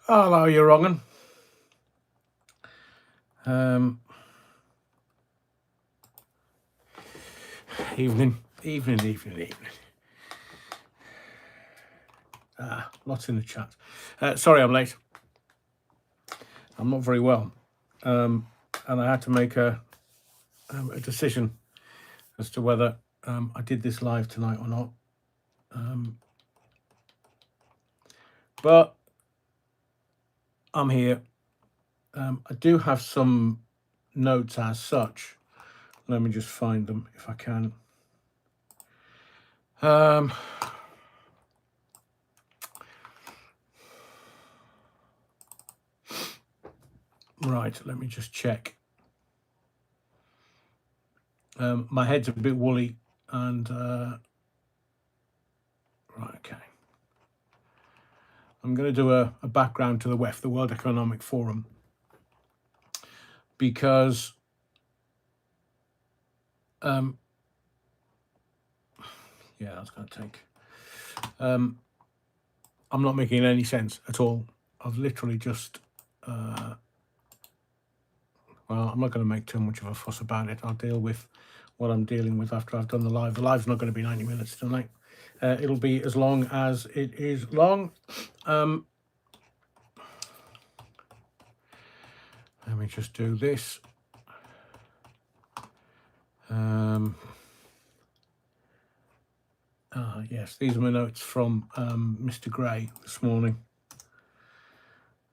Hello, you wrong 'un. Evening. Lots in the chat. Sorry, I'm late. I'm not very well, and I had to make a decision as to whether I did this live tonight or not. But I'm here. I do have some notes as such. Let me just find them if I can. Right, let me just check. My head's a bit woolly, and right, okay. I'm going to do a background to the WEF, the World Economic Forum, because yeah, that's going to take. I'm not making any sense at all. I've literally just. Well, I'm not going to make too much of a fuss about it. I'll deal with what I'm dealing with after I've done the live. The live's not going to be 90 minutes tonight. It'll be as long as it is long. Let me just do this. Yes, these are my notes from Mr. Gray this morning.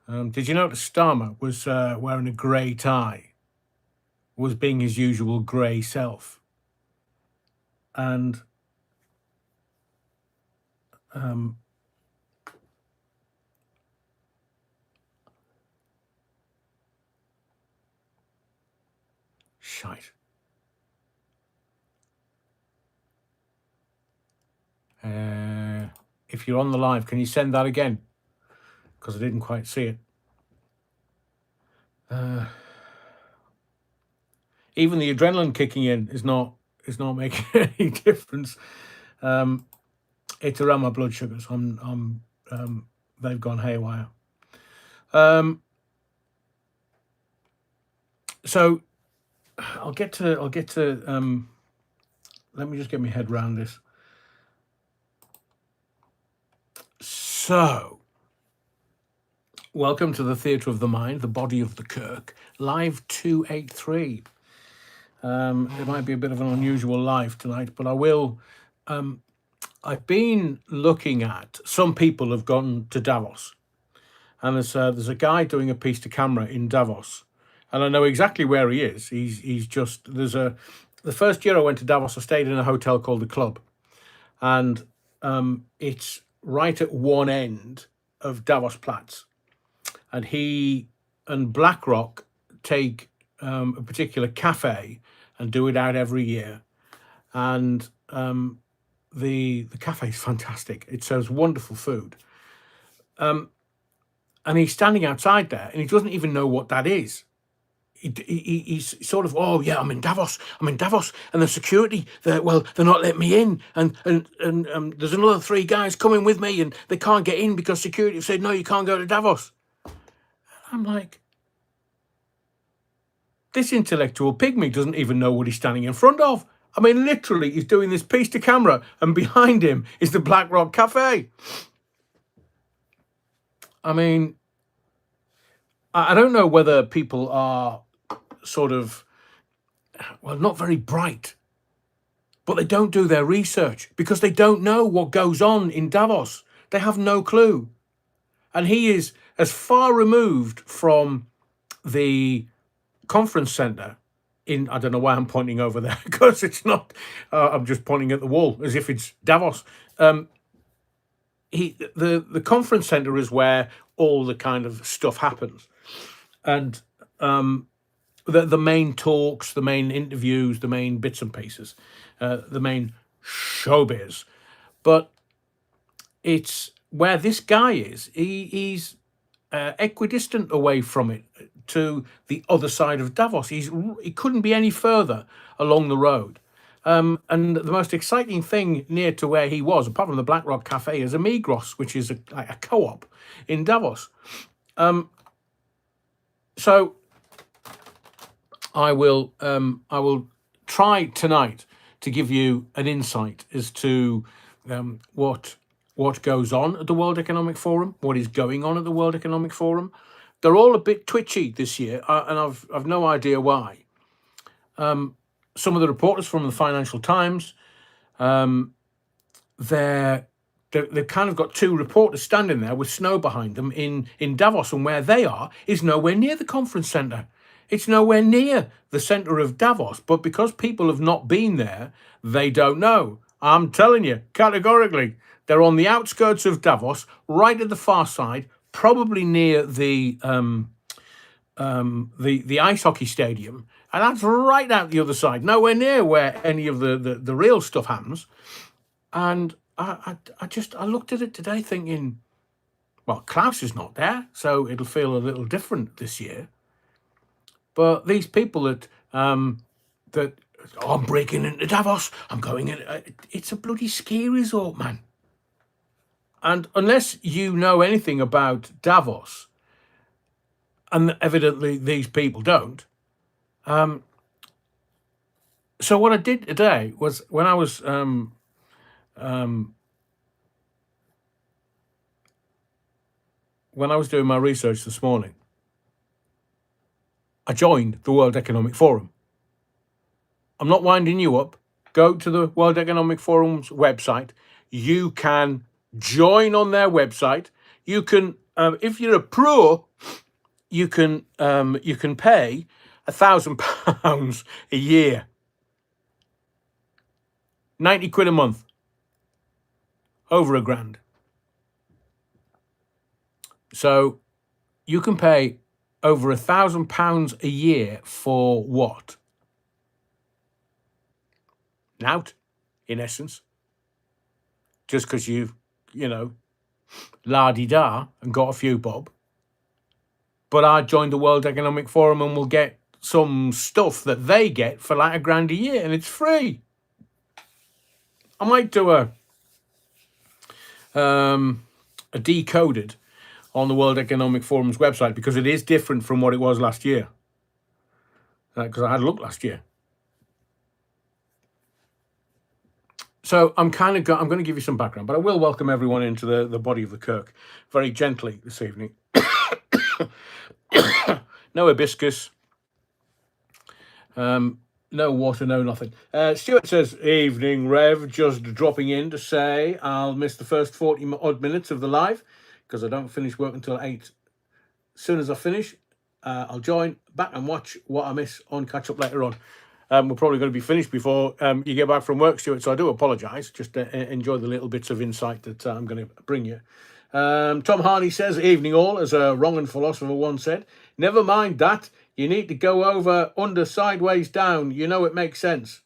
Did you notice Starmer was wearing a grey tie, was being his usual grey self? And shite. If you're on the live, can you send that again? Because I didn't quite see it. Even the adrenaline kicking in is not making any difference. It's around my blood sugars. They've gone haywire. So I'll get to. Let me just get my head around this. So, welcome to the Theatre of the Mind, the Body of the Kirk, live 283. It might be a bit of an unusual live tonight, but I will. I've been looking at, some people have gone to Davos, and there's a guy doing a piece to camera in Davos, and I know exactly where he is. He's just, the first year I went to Davos, I stayed in a hotel called the Club, and it's right at one end of Davos Platz, and he and BlackRock take a particular cafe and do it out every year, and the cafe is fantastic. It serves wonderful food, and he's standing outside there, and he doesn't even know what that is. He's sort of, oh yeah, I'm in Davos, and the security, they're not letting me in, and there's another 3 guys coming with me, and they can't get in because security have said no, you can't go to Davos. I'm like, this intellectual pygmy doesn't even know what he's standing in front of. I mean, literally, he's doing this piece to camera, and behind him is the BlackRock Cafe. I mean, I don't know whether people are sort of, well, not very bright, but they don't do their research because they don't know what goes on in Davos. They have no clue. And he is as far removed from the conference center in, I don't know why I'm pointing over there, because it's not, I'm just pointing at the wall as if it's Davos. The conference center is where all the kind of stuff happens. And the main talks, the main interviews, the main bits and pieces, the main showbiz. But it's where this guy is. He's equidistant away from it to the other side of Davos. He couldn't be any further along the road. And the most exciting thing near to where he was, apart from the BlackRock Cafe, is a Migros, which is like a co-op in Davos. So I will try tonight to give you an insight as to what goes on at the World Economic Forum, what is going on at the World Economic Forum. They're all a bit twitchy this year, and I've no idea why. Some of the reporters from the Financial Times, they've kind of got two reporters standing there with snow behind them in Davos, and where they are is nowhere near the conference centre. It's nowhere near the centre of Davos, but because people have not been there, they don't know. I'm telling you, categorically, they're on the outskirts of Davos, right at the far side, probably near the ice hockey stadium, and that's right out the other side, nowhere near where any of the real stuff happens. And I looked at it today thinking, well, Klaus is not there, so it'll feel a little different this year. But these people that I'm breaking into Davos, I'm going in. It's a bloody ski resort, man. And unless you know anything about Davos, and evidently these people don't. So what I did today was when I was doing my research this morning, I joined the World Economic Forum. I'm not winding you up. Go to the World Economic Forum's website. You can join on their website. You can, if you're a pro, you can pay £1,000 a year, 90 quid a month, over £1,000. So you can pay over £1,000 a year for what? Nout, in essence. Just because you've, la-di-da and got a few bob. But I joined the World Economic Forum and will get some stuff that they get for like £1,000 a year, and it's free. I might do a decoded on the World Economic Forum's website, because it is different from what it was last year. Because I had a look last year. So I'm going to give you some background, but I will welcome everyone into the body of the Kirk very gently this evening. No hibiscus, no water, no nothing. Stuart says, evening, Rev, just dropping in to say I'll miss the first 40 odd minutes of the live because I don't finish work until 8. As soon as I finish, I'll join back and watch what I miss on catch up later on. We're probably going to be finished before you get back from work, Stuart, so I do apologise. Just enjoy the little bits of insight that I'm going to bring you. Tom Harney says, evening all, as a wrong and philosopher once said, never mind that, you need to go over, under, sideways, down, it makes sense.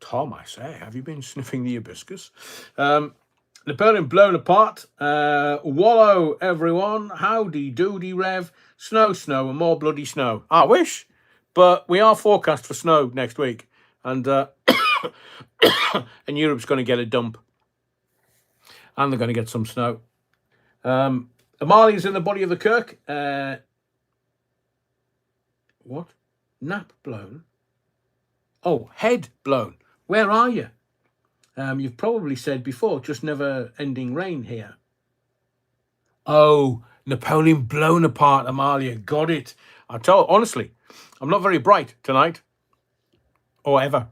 Tom, I say, have you been sniffing the hibiscus? Napoleon blown apart. Wallow, everyone. Howdy doody, Rev. Snow, and more bloody snow. I wish. But we are forecast for snow next week, and and Europe's going to get a dump, and they're going to get some snow. Amalia's in the body of the Kirk. What? Nap blown? Oh, head blown. Where are you? You've probably said before, just never ending rain here. Oh, Napoleon blown apart, Amalia. Got it. Honestly, I'm not very bright tonight, or ever.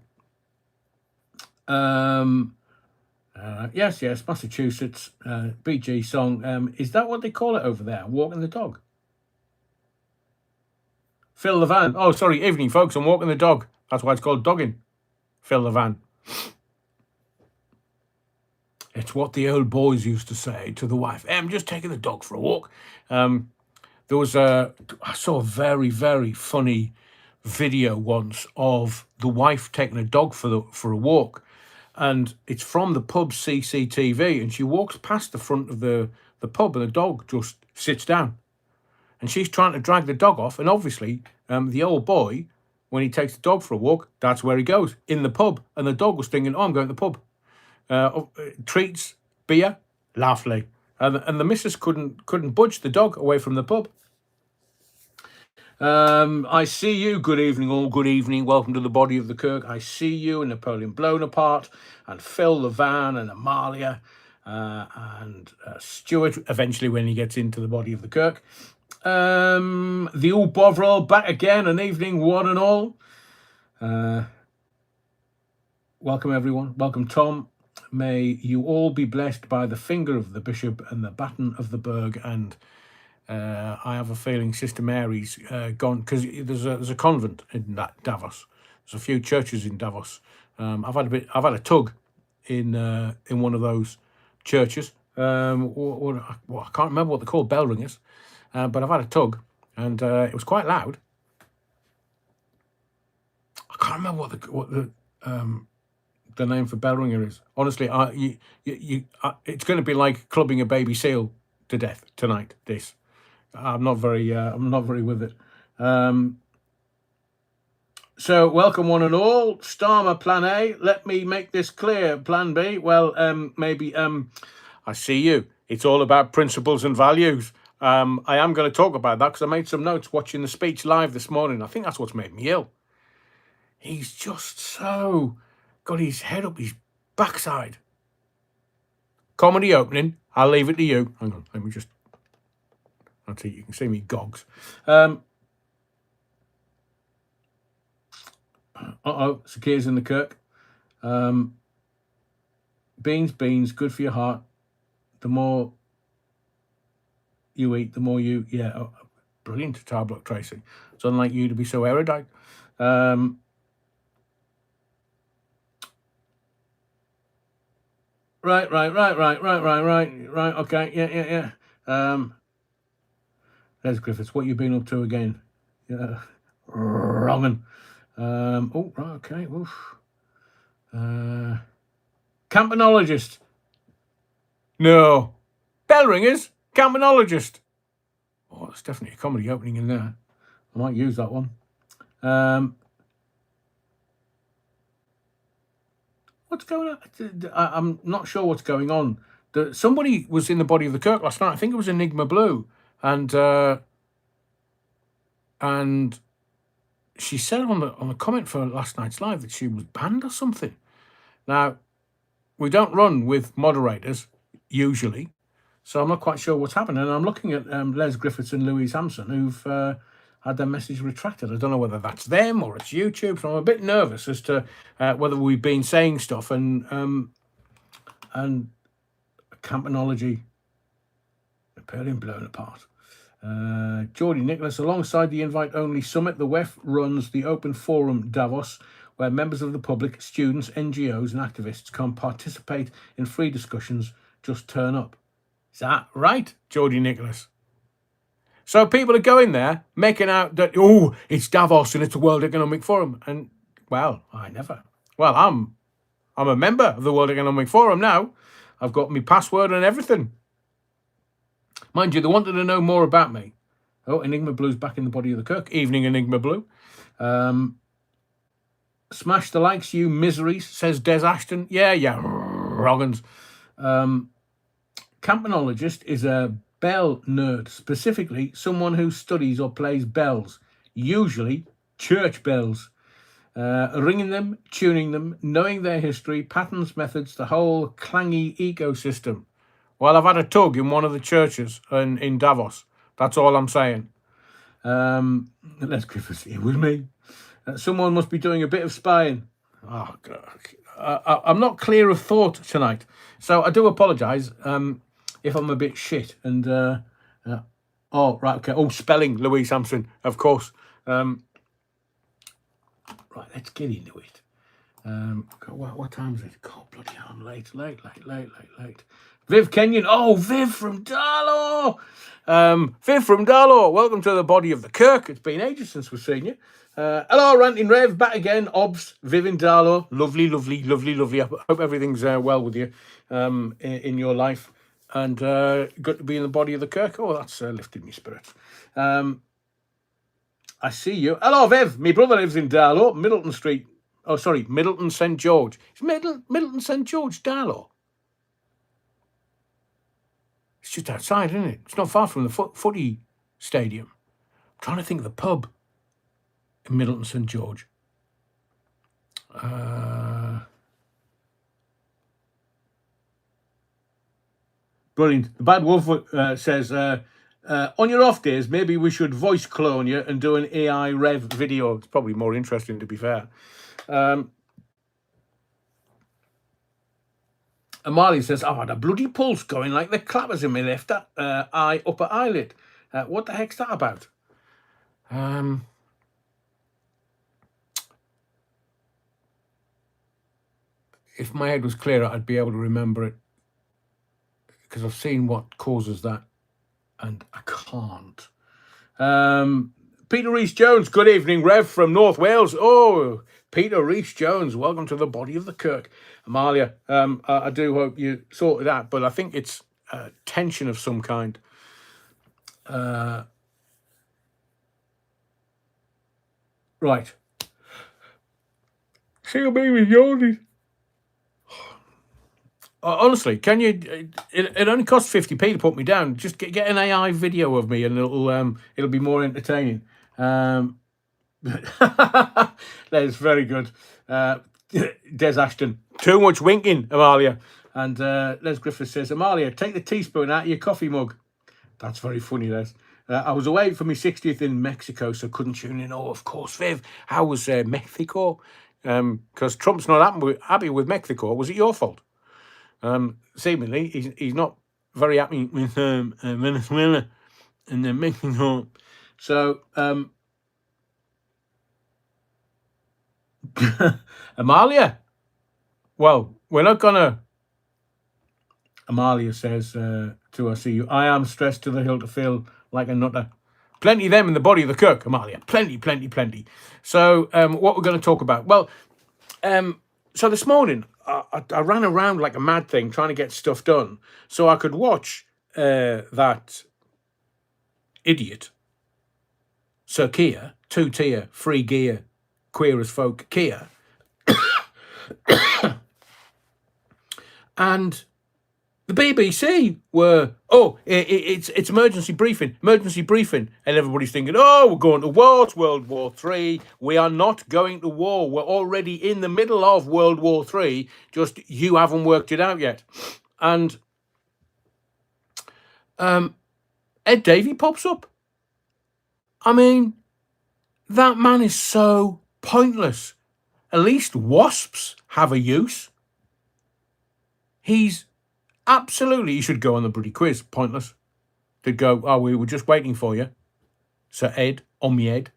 Yes, Massachusetts, BG song. Is that what they call it over there? Walking the dog. Fill the van. Oh, sorry, evening, folks. I'm walking the dog. That's why it's called dogging. Fill the van. It's what the old boys used to say to the wife. Hey, I'm just taking the dog for a walk. I saw a very, very funny video once of the wife taking a dog for a walk, and it's from the pub's CCTV, and she walks past the front of the pub, and the dog just sits down, and she's trying to drag the dog off, and obviously the old boy, when he takes the dog for a walk, that's where he goes, in the pub, and the dog was thinking, oh, I'm going to the pub. Treats, beer, lovely. and the missus couldn't budge the dog away from the pub. I see you. Good evening, all. Good evening. Welcome to the Body of the Kirk. I see you, and Napoleon Bonaparte, and Phil the Van, and Amalia, and Stuart. Eventually, when he gets into the Body of the Kirk, the old Bovril back again. An evening, one and all. Welcome, everyone. Welcome, Tom. May you all be blessed by the finger of the bishop and the baton of the burg. And I have a feeling Sister Mary's gone, because there's a convent in Davos. There's a few churches in Davos. I've had a tug in one of those churches. I can't remember what they're called, bell ringers, but I've had a tug, and it was quite loud. I can't remember what the name for bell ringer is. Honestly, it's going to be like clubbing a baby seal to death tonight. This. I'm not very with it. So welcome one and all. Starmer Plan A. Let me make this clear. Plan B. Well, maybe. I see you. It's all about principles and values. I am going to talk about that because I made some notes watching the speech live this morning. I think that's what's made me ill. He's just so got his head up his backside. Comedy opening. I'll leave it to you. Hang on. Let me just. I'll see. You can see me gogs. Sakirs in the Kirk. Beans, good for your heart. The more you eat, the more you. Yeah, brilliant, Tar Block Tracy. It's unlike you to be so erudite. Right. Okay, yeah. Les Griffiths, what you been up to again? Yeah, wrongin'. Oh, right, okay. Oof. Campanologist. No. Bell ringers. Campanologist. Oh, that's definitely a comedy opening in there. I might use that one. What's going on? I'm not sure what's going on. Somebody was in the Body of the Kirk last night. I think it was Enigma Blue, and she said on the comment for last night's live that she was banned or something. Now, we don't run with moderators usually, so I'm not quite sure what's happened. And I'm looking at Les Griffiths and Louise Hampson, who've had their message retracted. I don't know whether that's them or it's YouTube, so I'm a bit nervous as to whether we've been saying stuff and campanology, Napoleon blown apart. Geordie Nicholas, alongside the invite-only summit, the WEF runs the Open Forum Davos, where members of the public, students, NGOs and activists can participate in free discussions. Just turn up. Is that right, Geordie Nicholas? So people are going there, making out that, oh, it's Davos and it's the World Economic Forum. And, well, I'm a member of the World Economic Forum now. I've got my password and everything. Mind you, they wanted to know more about me. Oh, Enigma Blue's back in the Body of the Kirk. Evening, Enigma Blue. Smash the likes, you miseries, says Des Ashton. Yeah, Roggins. Campanologist is a bell nerd, specifically someone who studies or plays bells, usually church bells, ringing them, tuning them, knowing their history, patterns, methods, the whole clangy ecosystem. Well, I've had a tug in one of the churches in Davos. That's all I'm saying. Let's give us it with me. Someone must be doing a bit of spying. Oh, God. I'm not clear of thought tonight, so I do apologise if I'm a bit shit. And oh, right, okay. Oh, spelling, Louise Hampson, of course. Right, let's get into it. What time is it? God, bloody hell, I'm late. Viv Kenyon. Oh, Viv from Darlaw. Viv from Darlaw. Welcome to the Body of the Kirk. It's been ages since we've seen you. Hello, Ranting Rev. Back again. Obs. Viv in Darlaw. Lovely. I hope everything's well with you in your life. And good to be in the Body of the Kirk. Oh, that's lifted me spirits. I see you. Hello, Viv. My brother lives in Darlaw, Middleton Street. Oh, sorry, Middleton St. George. It's Middleton St. George, Darlaw. It's just outside, isn't it? It's not far from the footy stadium. I'm trying to think of the pub in Middleton St George. Brilliant. The Bad Wolf says, on your off days, maybe we should voice clone you and do an AI Rev video. It's probably more interesting, to be fair. Amali says, I've had a bloody pulse going like the clappers in my left eye, upper eyelid. What the heck's that about? If my head was clearer, I'd be able to remember it, because I've seen what causes that, and I can't. Peter Rees-Jones, good evening, Rev, from North Wales. Oh, Peter Rees-Jones, welcome to the body of the Kirk. Amalia, I do hope you sorted that, but I think it's tension of some kind. Right. See your baby yawning. Honestly, can you? It only costs 50p to put me down. Just get an AI video of me, and it'll be more entertaining. That's very good. Des Ashton, too much winking, Amalia. And Les Griffiths says, Amalia, take the teaspoon out of your coffee mug. That's very funny, Les. I was away for my 60th in Mexico, so couldn't tune in. Oh, of course, Viv. How was Mexico? Because Trump's not happy with Mexico. Was it your fault? Seemingly, he's not very happy with Venezuela and then Mexico. So, Amalia, well, we're not gonna. Amalia says to us, see you, I am stressed to the hill to feel like a nutter. Plenty of them in the body of the Kirk, Amalia. Plenty, plenty, plenty. So, what we're going to talk about? Well, so this morning, I ran around like a mad thing trying to get stuff done so I could watch that idiot, Sir Keir, two-tier, free gear, queer as folk Keir. And the BBC were, it's emergency briefing, and everybody's thinking, oh, we're going to war, it's World War III. We are not going to war. We're already in the middle of World War III, just you haven't worked it out yet. And Ed Davey pops up. I mean, that man is so pointless. At least wasps have a use. He's absolutely, you should go on the bloody quiz. Pointless. They'd go, oh, we were just waiting for you, Sir Ed, on me Ed.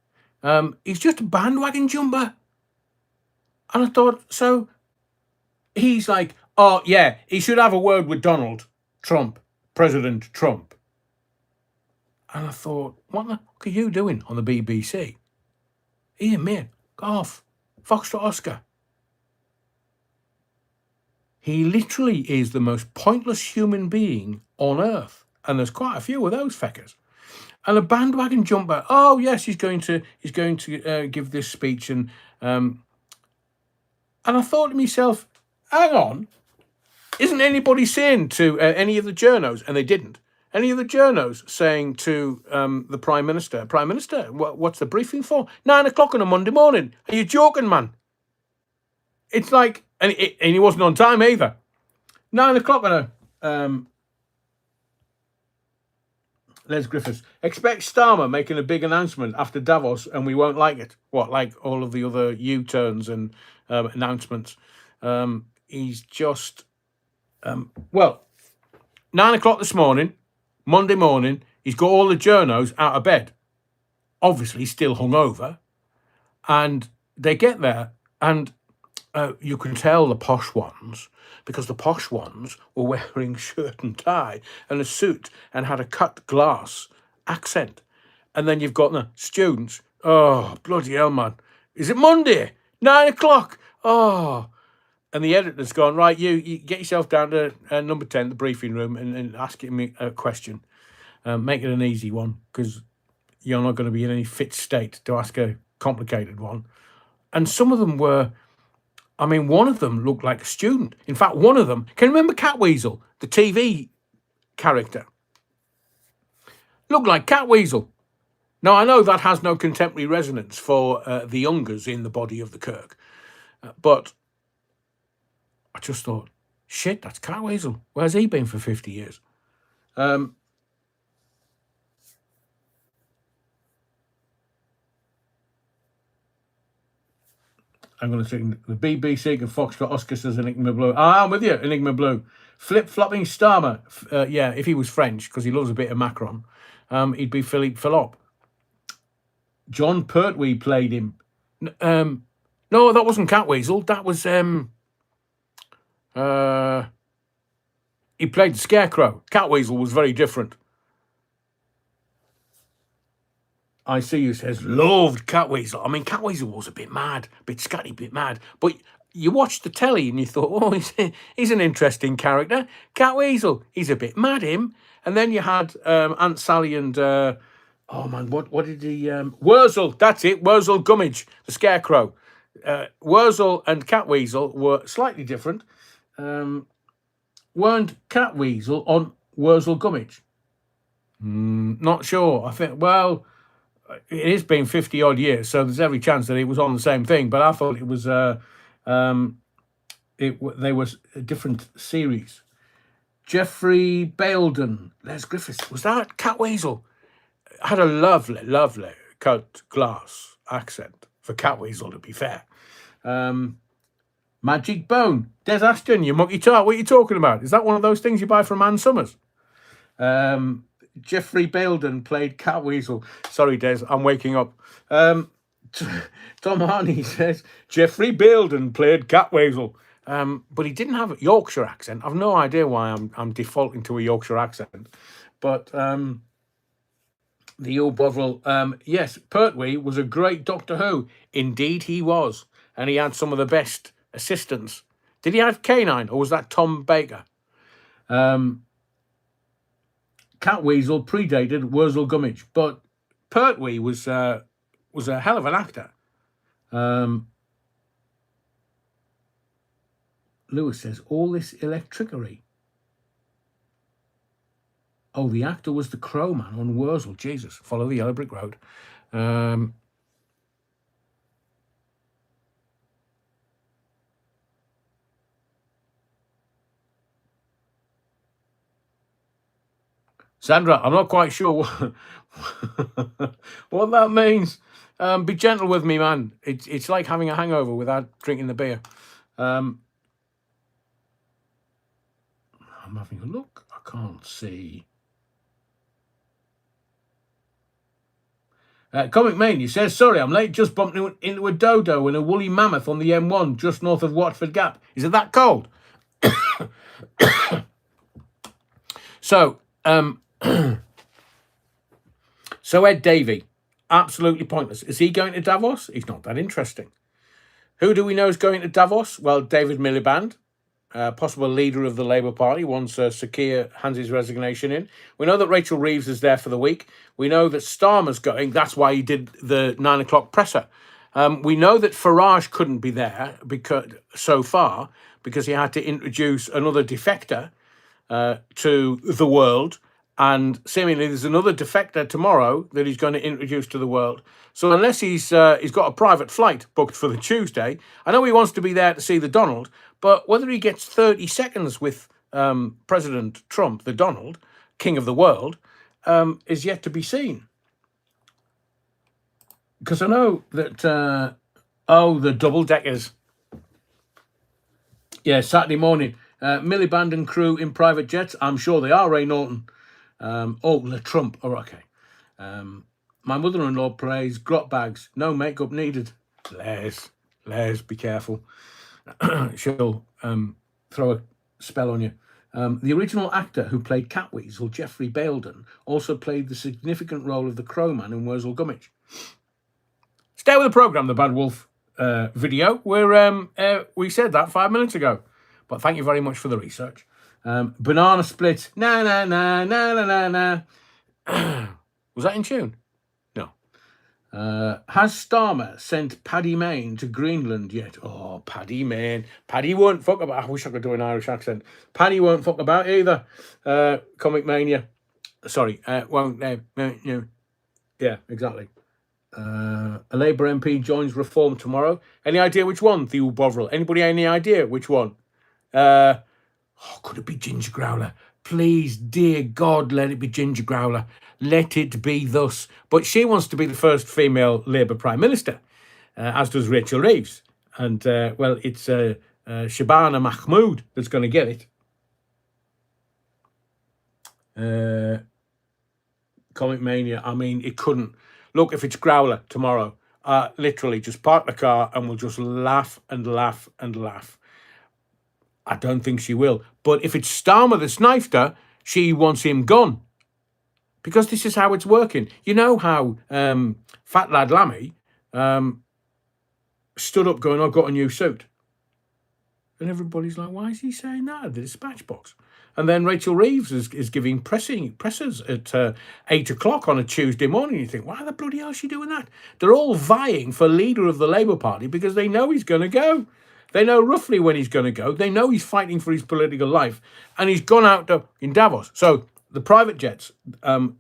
He's just a bandwagon jumper. And I thought, so he's like, oh, yeah, he should have a word with Donald Trump, President Trump. And I thought, what the fuck are you doing on the BBC? Ian, mate, go off. Foxtrot Oscar. He literally is the most pointless human being on earth. And there's quite a few of those feckers. And a bandwagon jumper, oh, yes, he's going to give this speech. And I thought to myself, hang on, isn't anybody saying to any of the journos, and they didn't, any of the journos saying to the Prime Minister, what's the briefing for? 9 o'clock on a Monday morning. Are you joking, man? It's like, and he wasn't on time either. 9 o'clock on a... Les Griffiths. Expect Starmer making a big announcement after Davos and we won't like it. What, like all of the other U-turns and announcements? He's just... 9 o'clock this morning, Monday morning, he's got all the journos out of bed. Obviously still hungover. And they get there and... you can tell the posh ones, because the posh ones were wearing shirt and tie and a suit and had a cut glass accent. And then you've got the students. Oh, bloody hell, man. Is it Monday? 9 o'clock. Oh. And the editor's gone, right, you get yourself down to number 10, the briefing room, and ask me a question. Make it an easy one, because you're not going to be in any fit state to ask a complicated one. And some of them were... I mean, one of them looked like a student. In fact, one of them... Can you remember Catweasel, the TV character? Looked like Catweasel. Now, I know that has no contemporary resonance for the youngers in the body of the Kirk, but I just thought, shit, that's Catweasel. Where's he been for 50 years? I'm going to sing the BBC and Foxtrot Oscar says Enigma Blue. I'm with you, Enigma Blue. Flip-flopping Starmer. Yeah, if he was French, because he loves a bit of Macron, he'd be Philippe Philop. John Pertwee played him. No, that wasn't Catweasel. That was... he played the Scarecrow. Catweasel was very different. I see you says, loved Catweasel. I mean, Catweasel was a bit mad, a bit scatty, bit mad. But you watched the telly and you thought, oh, he's an interesting character. Catweasel, he's a bit mad, him. And then you had Aunt Sally and, oh man, what did he, Wurzel, that's it, Wurzel Gummidge, the Scarecrow. Wurzel and Catweasel were slightly different. Weren't Catweasel on Wurzel Gummidge? Not sure. I think, well... It has been 50 odd years, so there's every chance that it was on the same thing. But I thought it was they were a different series. Jeffrey Baildon, Les Griffiths, was that Catweasel? Had a lovely, lovely cut glass accent for Catweasel, to be fair. Magic Bone, Des Ashton, you monkey tart. What are you talking about? Is that one of those things you buy from Ann Summers? Jeffrey Baildon played Catweasel. Sorry, Des, I'm waking up. Tom Harney says Jeffrey Baildon played Catweasel, but he didn't have a Yorkshire accent. I've no idea why I'm defaulting to a Yorkshire accent, but the old Bovril. Yes, Pertwee was a great Doctor Who. Indeed, he was, and he had some of the best assistants. Did he have K9, or was that Tom Baker? Catweasel predated Wurzel Gummidge, but Pertwee was a hell of an actor. Lewis says, all this electricity. Oh, the actor was the Crowman on Wurzel. Jesus, follow the yellow brick road. Sandra, I'm not quite sure what that means. Be gentle with me, man. It's like having a hangover without drinking the beer. I'm having a look. I can't see. Comic Mania says, sorry, I'm late. Just bumped into a dodo and a woolly mammoth on the M1 just north of Watford Gap. Is it that cold? So, so Ed Davey, absolutely pointless. Is he going to Davos? He's not that interesting. Who do we know is going to Davos? Well, David Miliband, possible leader of the Labour Party once Sir Keir hands his resignation in. We know that Rachel Reeves is there for the week. We know that Starmer's going. That's why he did the 9 o'clock presser. We know that Farage couldn't be there because he had to introduce another defector to the world. And seemingly there's another defector tomorrow that he's going to introduce to the world. So unless he's got a private flight booked for the Tuesday, I know he wants to be there to see the Donald, but whether he gets 30 seconds with President Trump, the Donald, king of the world, is yet to be seen. Because I know that, the double-deckers. Yeah, Saturday morning. Miliband and crew in private jets. I'm sure they are, Ray Norton. Le Trump. Oh, okay. My mother-in-law plays grot bags. No makeup needed. Les, be careful. She'll throw a spell on you. The original actor who played Catweasel, Jeffrey Baildon, also played the significant role of the Crowman in Wurzel Gummidge. Stay with the programme, the Bad Wolf video, where we said that 5 minutes ago. But thank you very much for the research. Banana Split. Na na na na na na na. Was that in tune? No. Has Starmer sent Paddy Mayne to Greenland yet? Oh, Paddy Mayne. Paddy won't fuck about. I wish I could do an Irish accent. Paddy won't fuck about either. Comic Mania. Sorry, won't. No. Yeah, exactly. A Labour MP joins Reform tomorrow. Any idea which one? Theo Bovril. Anybody any idea which one? Could it be Ginger Growler? Please, dear God, let it be Ginger Growler. Let it be thus. But she wants to be the first female Labour Prime Minister, as does Rachel Reeves. And, well, it's Shabana Mahmood that's going to get it. Comic Mania, I mean, it couldn't. Look, if it's Growler tomorrow, literally just park the car and we'll just laugh and laugh and laugh. I don't think she will. But if it's Starmer that's knifed her, she wants him gone. Because this is how it's working. You know how Fat Lad Lammy stood up going, I've got a new suit. And everybody's like, why is he saying that at the dispatch box? And then Rachel Reeves is giving pressers at 8 o'clock on a Tuesday morning. You think, why the bloody hell is she doing that? They're all vying for leader of the Labour Party because they know he's going to go. They know roughly when he's going to go. They know he's fighting for his political life. And he's gone out in Davos. So the private jets,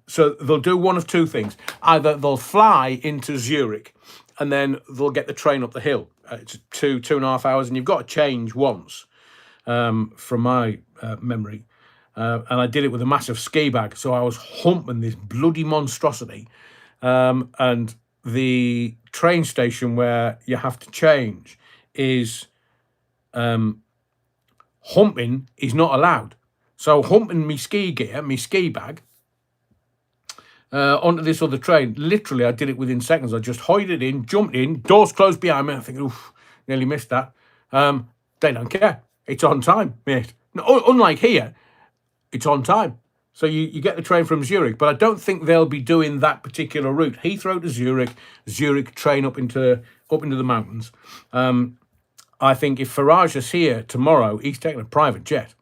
so they'll do one of two things. Either they'll fly into Zurich and then they'll get the train up the hill. It's 2.5 hours, and you've got to change once, from my memory. And I did it with a massive ski bag, so I was humping this bloody monstrosity. And the train station where you have to change is humping is not allowed. So humping me ski gear, me ski bag, onto this other train. Literally, I did it within seconds. I just hoid it in, jumped in, doors closed behind me. I think, oof, nearly missed that. They don't care. It's on time, mate. No, unlike here, it's on time. So you get the train from Zurich, but I don't think they'll be doing that particular route. Heathrow to Zurich train up into the mountains. I think if Farage is here tomorrow, he's taking a private jet.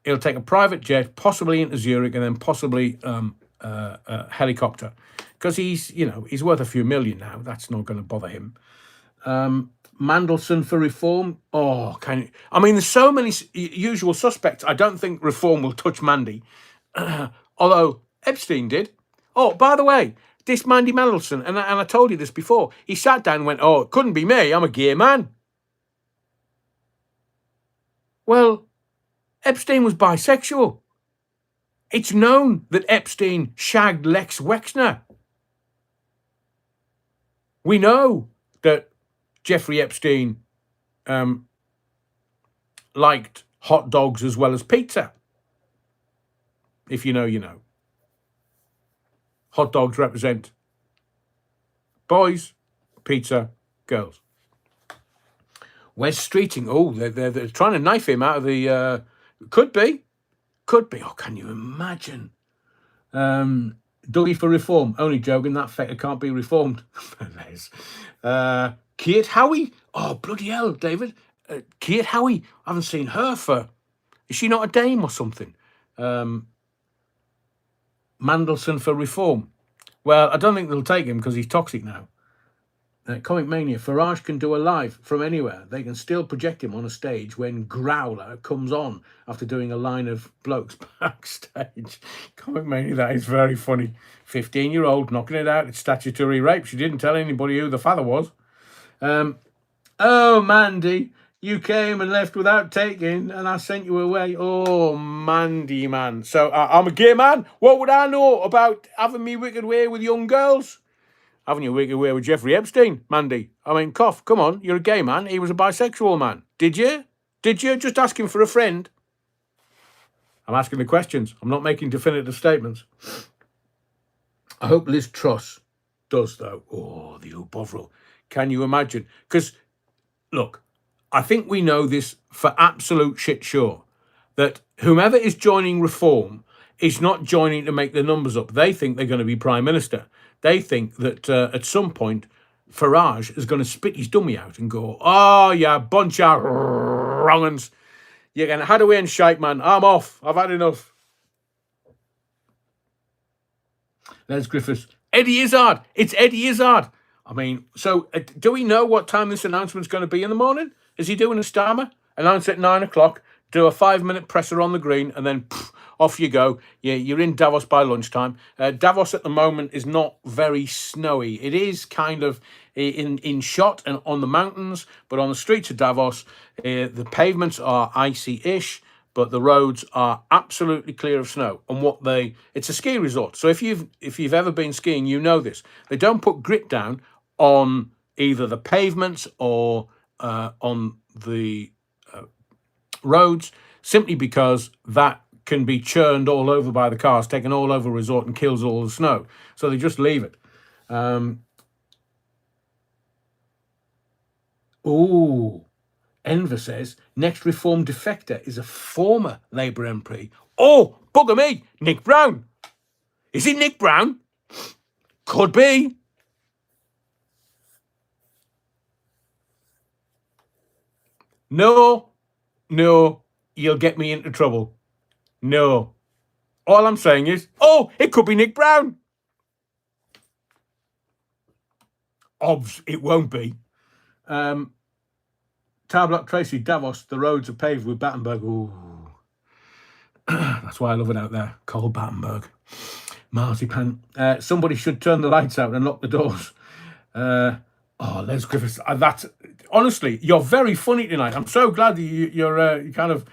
He'll take a private jet, possibly into Zurich, and then possibly a helicopter, because he's worth a few million now. That's not going to bother him. Mandelson for Reform. Oh, there's so many usual suspects. I don't think Reform will touch Mandy, although Epstein did. Oh, by the way, this Mandy Mandelson, and I told you this before, he sat down and went, oh, it couldn't be me, I'm a gay man. Well, Epstein was bisexual. It's known that Epstein shagged Lex Wexner. We know that Jeffrey Epstein liked hot dogs as well as pizza. If you know, you know. Hot dogs represent boys, pizza, girls. Wes Streeting. Oh, they're trying to knife him out of the... Could be. Oh, can you imagine? Dougie for Reform. Only joking, that fecker can't be reformed. Keir Howie. Oh, bloody hell, David. Keir Howie. I haven't seen her for... Is she not a dame or something? Mandelson for Reform. Well, I don't think they'll take him because he's toxic now. Comic Mania. Farage can do a live from anywhere. They can still project him on a stage when Growler comes on after doing a line of blokes backstage. Comic Mania, that is very funny. 15-year-old knocking it out. It's statutory rape. She didn't tell anybody who the father was. Oh, Mandy, you came and left without taking, and I sent you away. Oh, Mandy, man. So I'm a gay man. What would I know about having me wicked way with young girls? Having your wicked way with Jeffrey Epstein, Mandy. I mean, cough, come on, you're a gay man. He was a bisexual man. Did you? Just asking for a friend. I'm asking the questions. I'm not making definitive statements. I hope Liz Truss does, though. Oh, the old Bovril. Can you imagine? Because, look, I think we know this for absolute shit sure, that whomever is joining Reform is not joining to make the numbers up. They think they're going to be Prime Minister. They think that at some point, Farage is going to spit his dummy out and go, oh, yeah, bunch of wrong-uns. You're going to head away and shite, man. I'm off. I've had enough. Les Griffiths. Eddie Izzard. It's Eddie Izzard. I mean, so do we know what time this announcement's going to be in the morning? Is he doing a Starmer? Announce at 9 o'clock. do a 5-minute presser on the green, and then off you go. Yeah, you're in Davos by lunchtime. Davos at the moment is not very snowy. It is kind of in shot and on the mountains, but on the streets of Davos, the pavements are icy-ish, but the roads are absolutely clear of snow. And it's a ski resort. So if you've ever been skiing, you know this. They don't put grit down on either the pavements or on the roads, simply because that can be churned all over by the cars, taken all over a resort, and kills all the snow. So they just leave it. Enver says, next Reform defector is a former Labour MP. Oh, bugger me, Nick Brown. Is it Nick Brown? Could be. No, you'll get me into trouble. No. All I'm saying is, it could be Nick Brown. Obvs, it won't be. Tarblock Tracy, Davos, the roads are paved with Battenberg. Ooh. That's why I love it out there. Cold Battenberg. Marzipan. Somebody should turn the lights out and lock the doors. Les Griffiths. Honestly, you're very funny tonight. I'm so glad that you're kind of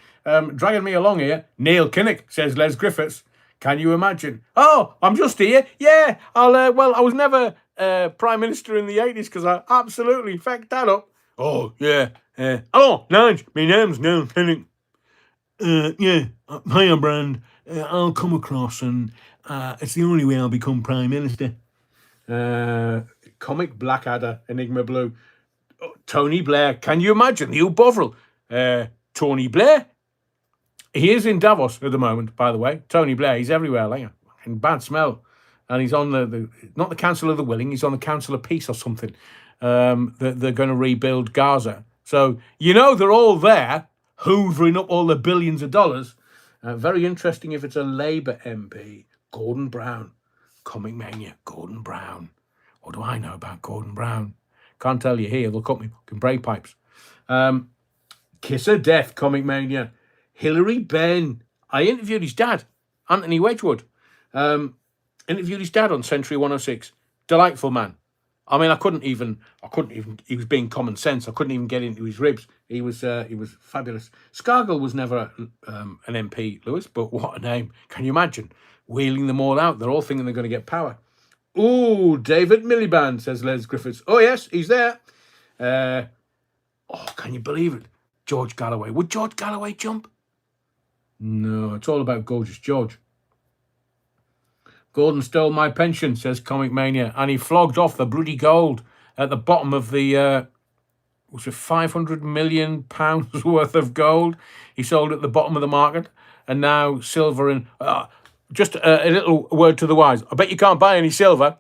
dragging me along here. Neil Kinnock, says Les Griffiths. Can you imagine? Oh, I'm just here. Yeah, I was never Prime Minister in the 80s because I absolutely fecked that up. Oh, yeah. Hello, Nige. My name's Neil Kinnock. Hiya, Brand. I'll come across and it's the only way I'll become Prime Minister. Comic Blackadder, Enigma Blue. Tony Blair. Can you imagine? Hugh Bovril. Tony Blair. He is in Davos at the moment, by the way. Tony Blair, he's everywhere, like in bad smell. And he's on not the Council of the Willing, he's on the Council of Peace or something. They're going to rebuild Gaza. So, they're all there, hoovering up all the billions of dollars. Very interesting if it's a Labour MP. Gordon Brown. Comic Mania, Gordon Brown. What do I know about Gordon Brown? Can't tell you here. They'll cut me fucking brake pipes. Kiss of Death, Comic Mania. Hilary Benn. I interviewed his dad, Anthony Wedgwood. Interviewed his dad on Century 106. Delightful man. I mean, I couldn't even. He was being common sense. I couldn't even get into his ribs. He was fabulous. Scargill was never an MP, Lewis, but what a name! Can you imagine wheeling them all out? They're all thinking they're going to get power. Ooh, David Miliband, says Les Griffiths. Oh yes, he's there. Can you believe it? George Galloway. Would George Galloway jump? No, it's all about Gorgeous George. Gordon stole my pension, says Comic Mania, and he flogged off the bloody gold at the bottom of the, was it £500 million worth of gold he sold at the bottom of the market, and now silver and... just a little word to the wise. I bet you can't buy any silver.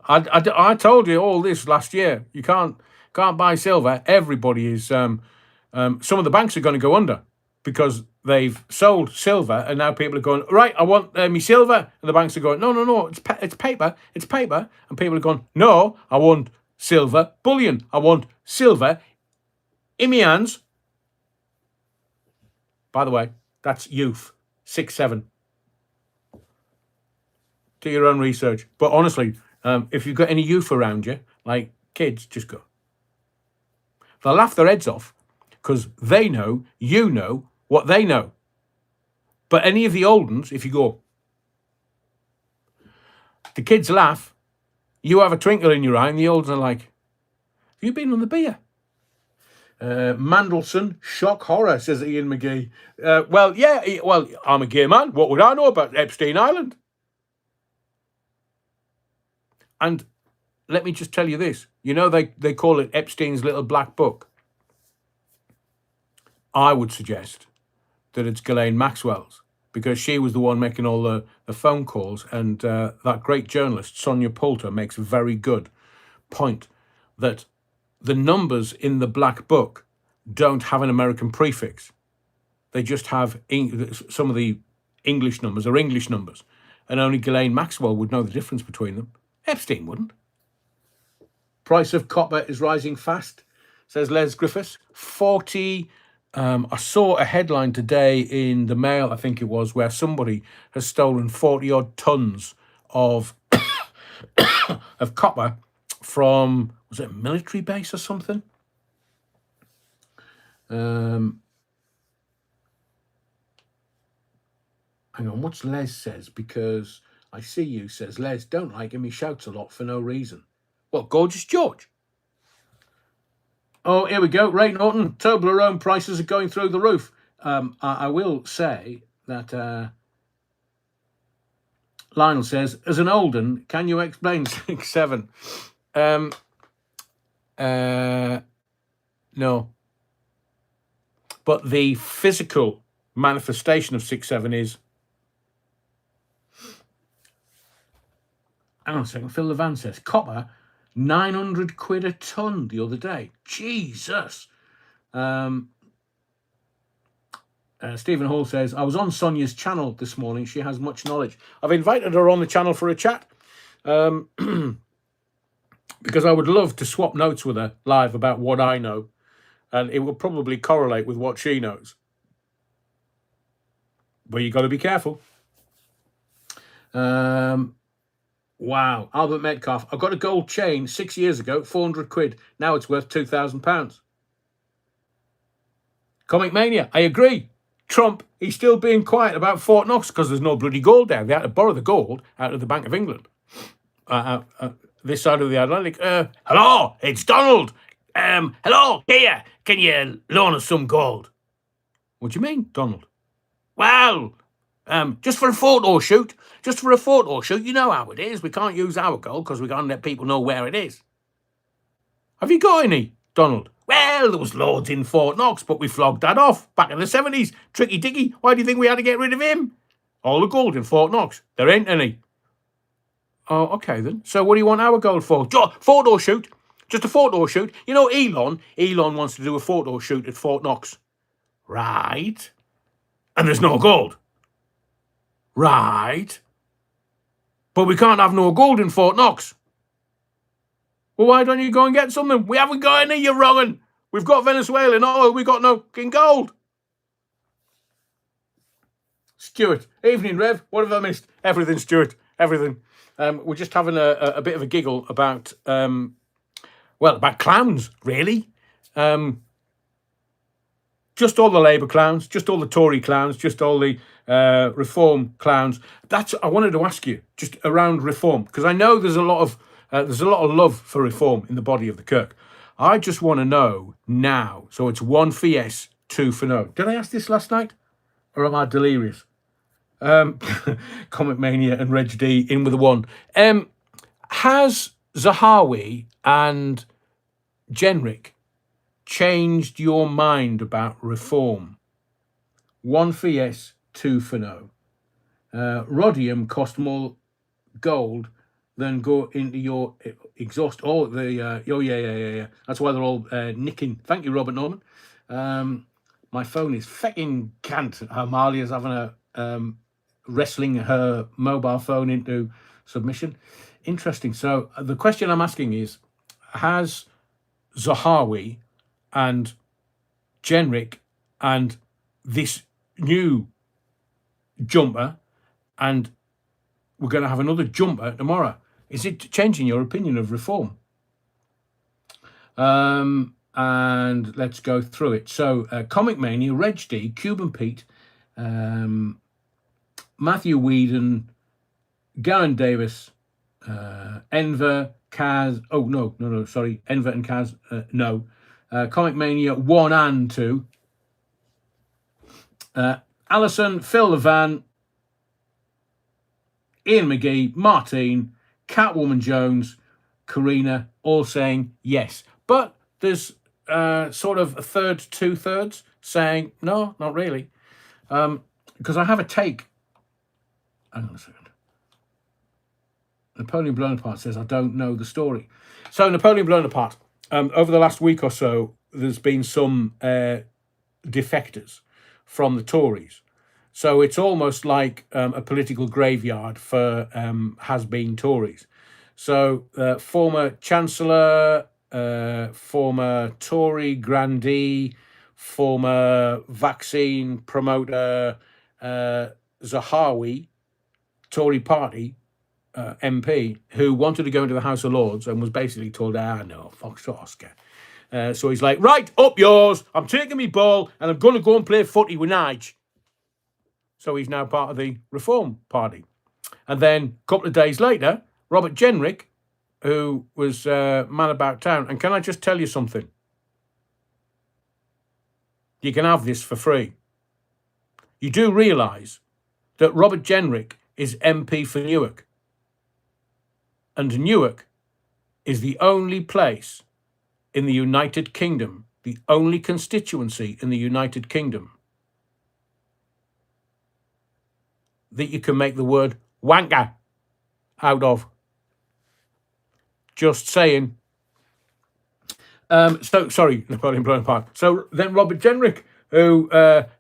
I told you all this last year. You can't buy silver. Everybody is... some of the banks are going to go under because they've sold silver, and now people are going, right, I want me silver. And the banks are going, no, it's paper. And people are going, no, I want silver bullion. I want silver in my hands. By the way, that's youth. 6'7". Do your own research. But honestly, if you've got any youth around you, like kids, just go. They'll laugh their heads off because they know, you know, what they know. But any of the old ones, if you go, the kids laugh, you have a twinkle in your eye, and the olds are like, have you been on the beer? Mandelson, shock horror, says Ian McGee. I'm a gay man. What would I know about Epstein Island? And let me just tell you this. They call it Epstein's little black book. I would suggest that it's Ghislaine Maxwell's, because she was the one making all the phone calls, and that great journalist, Sonia Poulter, makes a very good point that the numbers in the black book don't have an American prefix. They just have some of the English numbers are English numbers, and only Ghislaine Maxwell would know the difference between them. Epstein wouldn't. Price of copper is rising fast, says Les Griffiths. 40 I saw a headline today in the Mail, I think it was, where somebody has stolen 40 odd tons of of copper from, was it a military base or something? Hang on, what's Les says? Because I see you, says Les, don't like him, he shouts a lot for no reason. What, Gorgeous George? Oh, here we go. Ray Norton, Toblerone prices are going through the roof. I will say that Lionel says, as an Olden, can you explain 6-7? No. But the physical manifestation of 6-7 is... Hang on a second. Phil Levan says, copper, 900 quid a tonne the other day. Jesus. Stephen Hall says, I was on Sonia's channel this morning. She has much knowledge. I've invited her on the channel for a chat because I would love to swap notes with her live about what I know, and it will probably correlate with what she knows. But you got to be careful. Wow. Albert Metcalf, I got a gold chain 6 years ago, 400 quid. Now it's worth £2,000. Comic Mania, I agree. Trump, he's still being quiet about Fort Knox because there's no bloody gold there. They had to borrow the gold out of the Bank of England. This side of the Atlantic. Hello, it's Donald. Hello, here. Can you loan us some gold? What do you mean, Donald? Well, just for a photo shoot. Just for a photo shoot. You know how it is. We can't use our gold because we can't let people know where it is. Have you got any, Donald? Well, there was loads in Fort Knox, but we flogged that off back in the 70s. Tricky Dicky, why do you think we had to get rid of him? All the gold in Fort Knox. There ain't any. Oh, okay then. So what do you want our gold for? Photo shoot. Just a photo shoot. You know Elon wants to do a photo shoot at Fort Knox. Right. And there's no gold. Right. But we can't have no gold in Fort Knox. Well, why don't you go and get something? We haven't got any, you're wronging. We've got Venezuelan oil, we got no king gold. Stuart, evening, Rev. What have I missed? Everything, Stuart, everything. We're just having a bit of a giggle about, about clowns, really. Just all the Labour clowns, just all the Tory clowns, just all the Reform clowns. I wanted to ask you, just around Reform, because I know there's a lot of love for Reform in the body of the Kirk. I just want to know now. So it's 1 for yes, 2 for no. Did I ask this last night? Or am I delirious? Comic Mania and Reg D in with a 1. Has Zahawi and Jenrick changed your mind about Reform? 1 for yes, 2 for no. Rhodium cost more gold than go into your exhaust. Oh, yeah. That's why they're all nicking. Thank you, Robert Norman. My phone is fecking cant. Amalia's having a wrestling her mobile phone into submission. Interesting. So the question I'm asking is, has Zahawi and Jenrick and this new jumper, and we're going to have another jumper tomorrow, is it changing your opinion of Reform? And let's go through it. So Comic Mania, Reg D, Cuban Pete, Matthew Whedon, Garen Davis, Enver, Kaz. Oh, no, sorry. Enver and Kaz, no. Comic Mania 1 and 2. Alison, Phil Levan, Ian McGee, Martine, Catwoman Jones, Karina, all saying yes. But there's sort of a third, 2/3 saying no, not really. Because I have a take. Hang on a second. Napoleon Blown Apart says, I don't know the story. So Napoleon Blown Apart, over the last week or so, there's been some defectors from the Tories. So it's almost like a political graveyard for has-been Tories. So former Chancellor, former Tory grandee, former vaccine promoter Zahawi, Tory party MP, who wanted to go into the House of Lords and was basically told, no, Foxtrot Oscar. So he's like, right, up yours. I'm taking me ball and I'm going to go and play footy with Nige. So he's now part of the Reform Party. And then a couple of days later, Robert Jenrick, who was man about town. And can I just tell you something? You can have this for free. You do realise that Robert Jenrick is MP for Newark. And Newark is the only place in the United Kingdom, the only constituency in the United Kingdom that you can make the word wanker out of. Just saying. Sorry, Napoleon Bonaparte. So then Robert Jenrick, who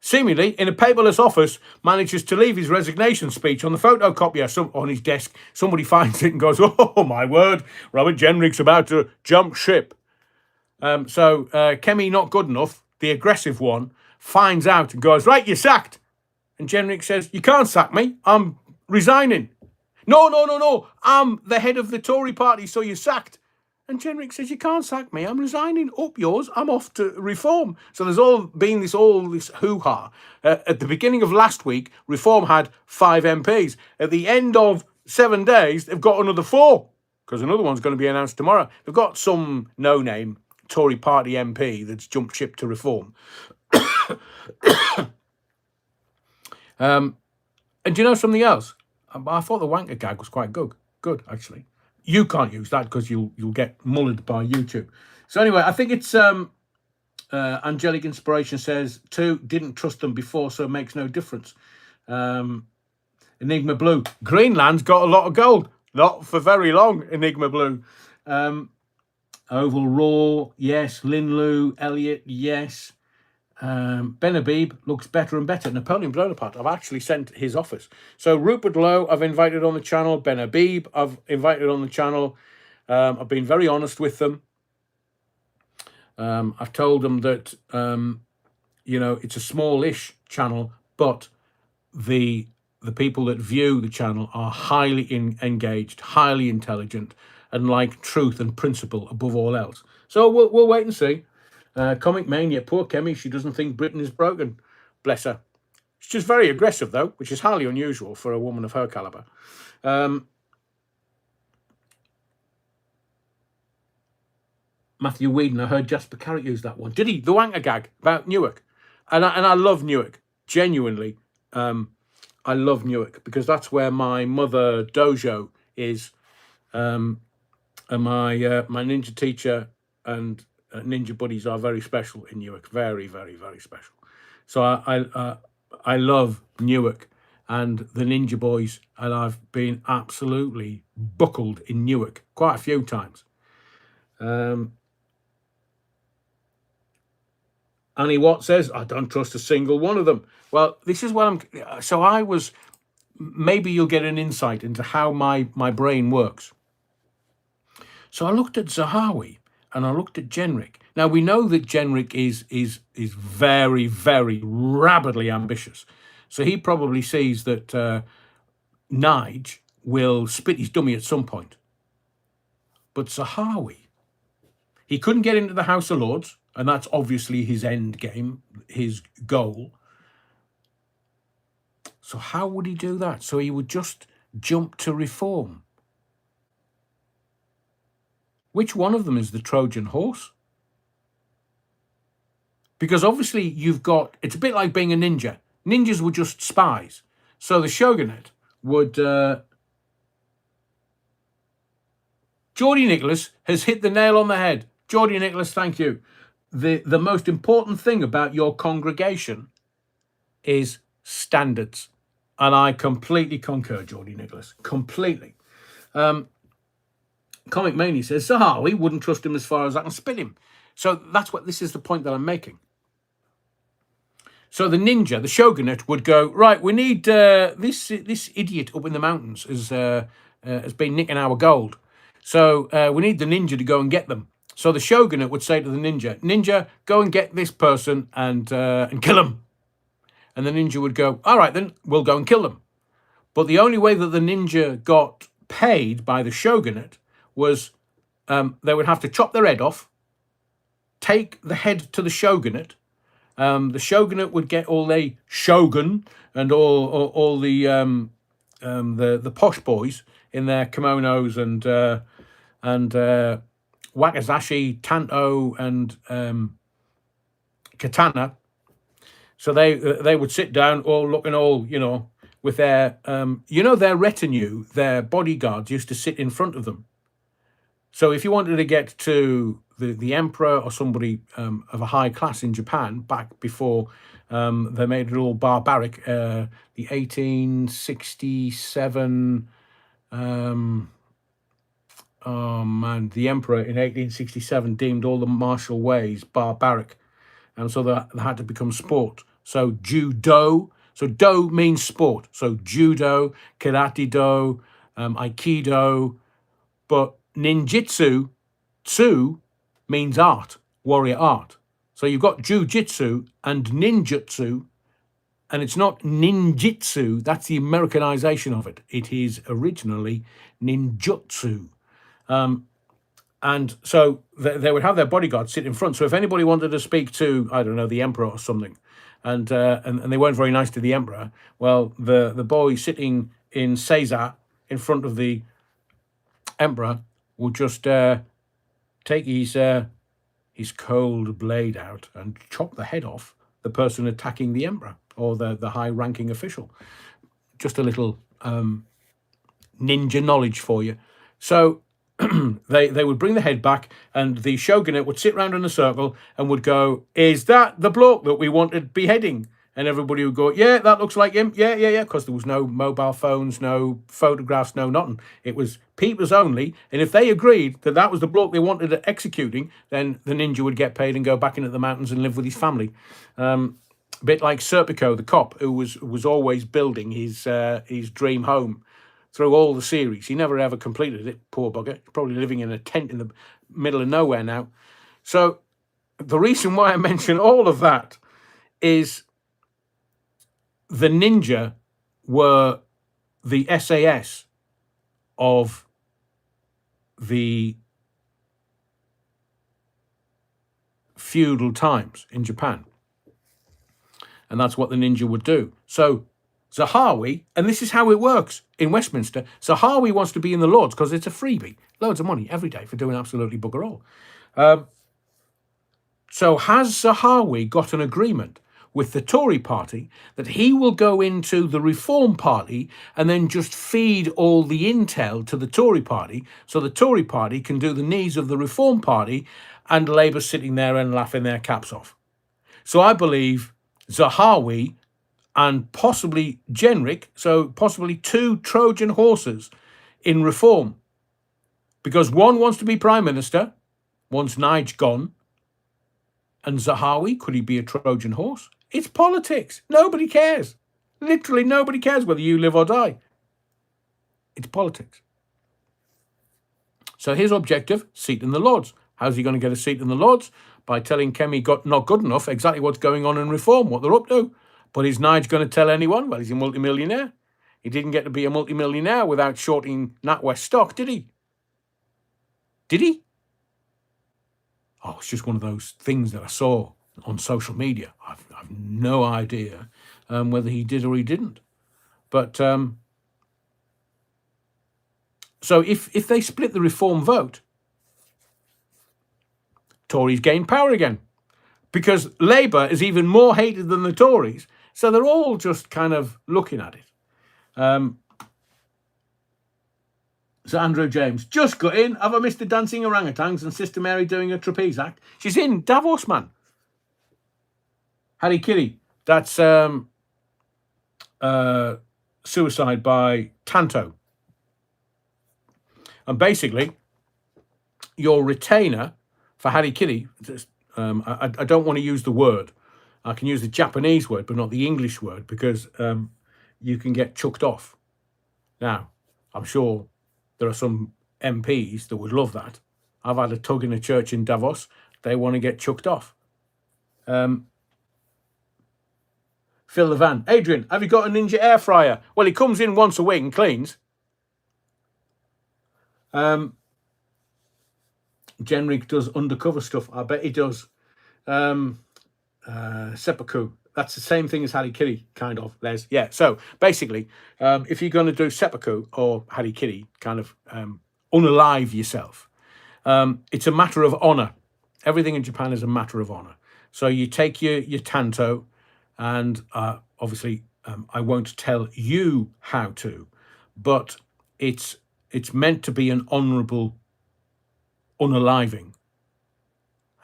seemingly in a paperless office manages to leave his resignation speech on the photocopier on his desk. Somebody finds it and goes, oh my word, Robert Jenrick's about to jump ship. So Kemi Not Good Enough, the aggressive one, finds out and goes, right, you're sacked. And Jenrick says, you can't sack me, I'm resigning. No, I'm the head of the Tory party, so you're sacked. And Jenrick says, you can't sack me, I'm resigning. Up yours, I'm off to Reform. So there's all this hoo-ha. At the beginning of last week, Reform had 5 MPs. At the end of 7 days, they've got another 4, because another one's going to be announced tomorrow. They've got some no-name Tory party MP that's jumped ship to Reform. And do you know something else? I thought the wanker gag was quite good. Good, actually. You can't use that because you'll get mullered by YouTube. So anyway, I think it's Angelic Inspiration says 2, didn't trust them before, so it makes no difference. Enigma Blue. Greenland's got a lot of gold. Not for very long, Enigma Blue. Oval Raw, yes. Linlu, Elliot, yes. Ben Habib looks better and better. Napoleon Bonaparte, I've actually sent his office. So Rupert Lowe, I've invited on the channel. Ben Habib, I've invited on the channel. I've been very honest with them. I've told them that, it's a smallish channel, but the people that view the channel are highly engaged, highly intelligent, and like truth and principle above all else. So we'll wait and see. Comic Mania, poor Kemi, she doesn't think Britain is broken. Bless her. She's just very aggressive, though, which is highly unusual for a woman of her calibre. Matthew Whedon, I heard Jasper Carrott use that one. Did he? The wanker gag about Newark. And I love Newark. Genuinely, I love Newark because that's where my mother dojo is. And my ninja teacher and ninja buddies are very special in Newark. Very, very, very special. So I love Newark and the Ninja Boys, and I've been absolutely buckled in Newark quite a few times. Annie Watt says, I don't trust a single one of them. Well, this is what maybe you'll get an insight into how my brain works. So I looked at Zahawi and I looked at Jenrick. Now, we know that Jenrick is very, very rabidly ambitious. So he probably sees that Nige will spit his dummy at some point. But Zahawi, he couldn't get into the House of Lords, and that's obviously his end game, his goal. So how would he do that? So he would just jump to Reform. Which one of them is the Trojan horse? Because obviously it's a bit like being a ninja. Ninjas were just spies. So the shogunate would... Geordie Nicholas has hit the nail on the head. Geordie Nicholas, thank you. The most important thing about your congregation is standards. And I completely concur, Geordie Nicholas. Completely. Comic Mania says, Zahawi wouldn't trust him as far as I can spit him. So this is the point that I'm making. So the ninja, the shogunate, would go, right, we need this idiot up in the mountains has been nicking our gold. So we need the ninja to go and get them. So the shogunate would say to the ninja, go and get this person and kill him. And the ninja would go, all right, then we'll go and kill them. But the only way that the ninja got paid by the shogunate was they would have to chop their head off, take the head to the shogunate. The shogunate would get all the shogun and all the posh boys in their kimonos and wakizashi, tanto, and katana. So they would sit down, all looking all, with their their retinue, their bodyguards used to sit in front of them. So if you wanted to get to the emperor or somebody of a high class in Japan, back before they made it all barbaric, the 1867, the emperor in 1867 deemed all the martial ways barbaric, and so they had to become sport. So judo, so do means sport, so judo, karate do, aikido, but ninjutsu, tsu, means art, warrior art. So you've got jujitsu and ninjutsu, and it's not ninjitsu, that's the Americanization of it. It is originally ninjutsu. And so they would have their bodyguards sit in front. So if anybody wanted to speak to, I don't know, the emperor or something, and they weren't very nice to the emperor, well, the boy sitting in seiza in front of the emperor would just take his cold blade out and chop the head off the person attacking the emperor or the high-ranking official. Just a little ninja knowledge for you. So they would bring the head back, and the shogunate would sit round in a circle and would go, is that the bloke that we wanted beheading? And everybody would go, yeah, that looks like him. Yeah, because there was no mobile phones, no photographs, no nothing. It was peepers only. And if they agreed that that was the bloke they wanted executing, then the ninja would get paid and go back into the mountains and live with his family. A bit like Serpico, the cop, who was always building his dream home through all the series. He never ever completed it, poor bugger. He's probably living in a tent in the middle of nowhere now. So the reason why I mention all of that is the ninja were the SAS of the feudal times in Japan. And that's what the ninja would do. So Zahawi, and this is how it works in Westminster, Zahawi wants to be in the Lords because it's a freebie. Loads of money every day for doing absolutely bugger all. So has Zahawi got an agreement with the Tory party that he will go into the Reform Party and then just feed all the intel to the Tory party so the Tory party can do the needs of the Reform Party and Labour sitting there and laughing their caps off? So I believe Zahawi and possibly Jenrick, so possibly two Trojan horses in Reform, because one wants to be Prime Minister, one's Nige gone, and Zahawi, could he be a Trojan horse? It's politics. Nobody cares. Literally nobody cares whether you live or die. It's politics. So his objective, seat in the Lords. How's he going to get a seat in the Lords? By telling Kemi not good enough exactly what's going on in Reform, what they're up to. But is Nige going to tell anyone? Well, he's a multimillionaire. He didn't get to be a multimillionaire without shorting NatWest stock, did he? Did he? Oh, it's just one of those things that I saw on social media. I've no idea whether he did or he didn't. But so if they split the Reform vote, Tories gain power again, because Labour is even more hated than the Tories. So they're all just kind of looking at it. So Andrew James, just got in. Have I missed the dancing orangutans and Sister Mary doing a trapeze act? She's in Davos, man. Harry Kitty, that's suicide by Tanto. And basically, your retainer for Harry Kitty, I don't want to use the word. I can use the Japanese word, but not the English word, because you can get chucked off. Now, I'm sure there are some MPs that would love that. I've had a tug in a church in Davos. They want to get chucked off. Phil the Van. Adrian, have you got a Ninja air fryer? Well, he comes in once a week and cleans. Genric does undercover stuff. I bet he does. Seppuku. That's the same thing as harikiri, kind of, Les. Yeah, so basically, if you're going to do seppuku or harikiri, kind of unalive yourself, it's a matter of honor. Everything in Japan is a matter of honor. So you take your tanto, and obviously I won't tell you how to, but it's meant to be an honorable unaliving.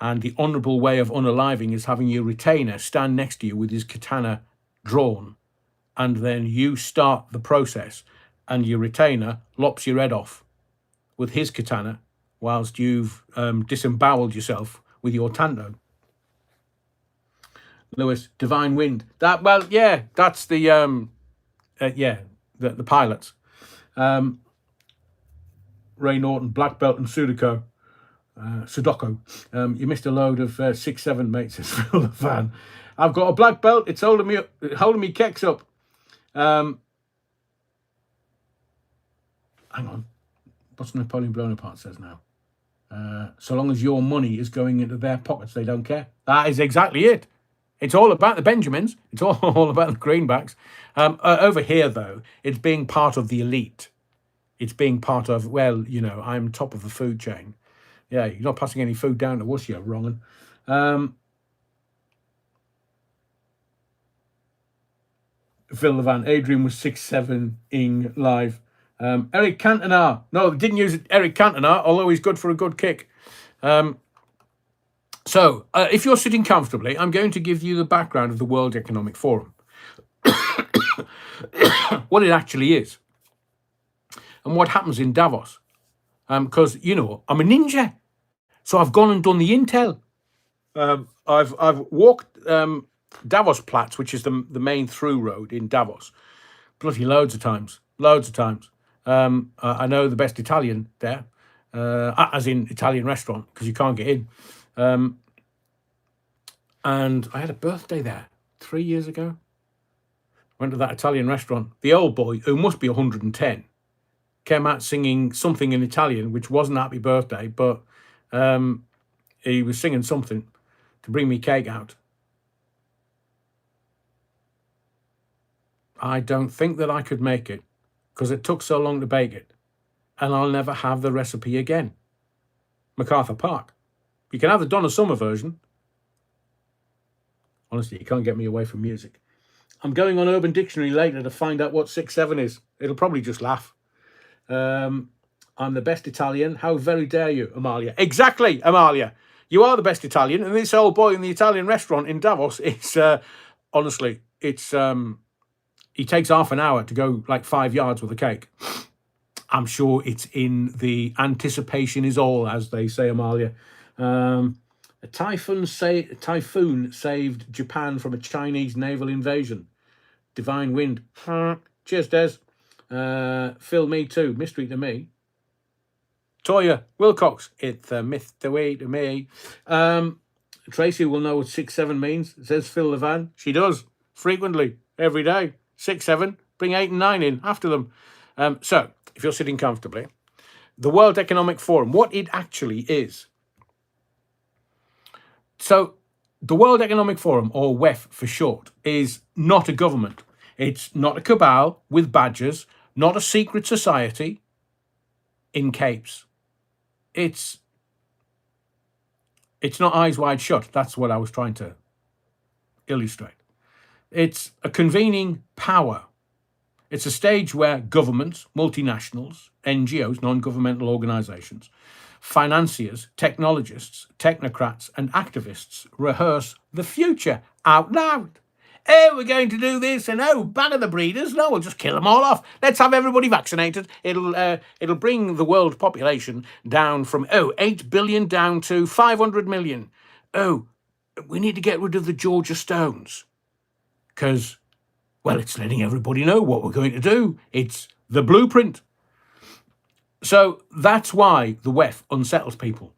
And the honourable way of unaliving is having your retainer stand next to you with his katana drawn, and then you start the process, and your retainer lops your head off with his katana whilst you've disemboweled yourself with your tanto. Lewis, Divine Wind. That's the the pilots. Ray Norton, Black Belt and Sudoku. You missed a load of 6-7, mate, says Phil the Fan. I've got a black belt. It's holding me kecks up. Hang on. What's Napoleon Bonaparte says now? So long as your money is going into their pockets, they don't care. That is exactly it. It's all about the Benjamins. It's all about the greenbacks. Over here, though, it's being part of the elite. It's being part of, well, I'm top of the food chain. Yeah, you're not passing any food down to us, you're wrong. Phil Levan, Adrian was 6-7-ing live. Eric Cantona. No, they didn't use Eric Cantona, although he's good for a good kick. So, if you're sitting comfortably, I'm going to give you the background of the World Economic Forum. What it actually is. And what happens in Davos. Because, I'm a ninja. So I've gone and done the intel. I've walked Davos Platz, which is the main through road in Davos, bloody loads of times. I know the best Italian there, as in Italian restaurant, because you can't get in. And I had a birthday there 3 years ago. Went to that Italian restaurant. The old boy, who must be 110, came out singing something in Italian, which wasn't happy birthday, but he was singing something to bring me cake out. I don't think that I could make it because it took so long to bake it, and I'll never have the recipe again. MacArthur Park. You can have the Donna Summer version. Honestly, you can't get me away from music. I'm going on Urban Dictionary later to find out what 6-7 is. It'll probably just laugh. I'm the best Italian. How very dare you, Amalia? Exactly, Amalia. You are the best Italian. And this old boy in the Italian restaurant in Davos, it's honestly, it's he takes half an hour to go like 5 yards with a cake. I'm sure it's in the anticipation is all, as they say, Amalia. A typhoon saved Japan from a Chinese naval invasion. Divine Wind. Cheers, Des. Phil, me too. Mystery to me. Toya Wilcox. It's a myth to way to me. Tracy will know what 6-7 means. Says Phil Levan. She does. Frequently. Every day. 6-7. Bring 8 and 9 in after them. So, if you're sitting comfortably, the World Economic Forum, what it actually is. So, the World Economic Forum, or WEF for short, is not a government. It's not a cabal with badges, not a secret society in capes. It's not eyes wide shut. That's what I was trying to illustrate. It's a convening power. It's a stage where governments, multinationals, NGOs, non-governmental organizations, financiers, technologists, technocrats, and activists rehearse the future out loud. Oh, we're going to do this, and oh, ban the breeders. No, we'll just kill them all off. Let's have everybody vaccinated. It'll bring the world population down from 8 billion down to 500 million. Oh, we need to get rid of the Georgia Stones because, well, it's letting everybody know what we're going to do. It's the blueprint. So that's why the WEF unsettles people.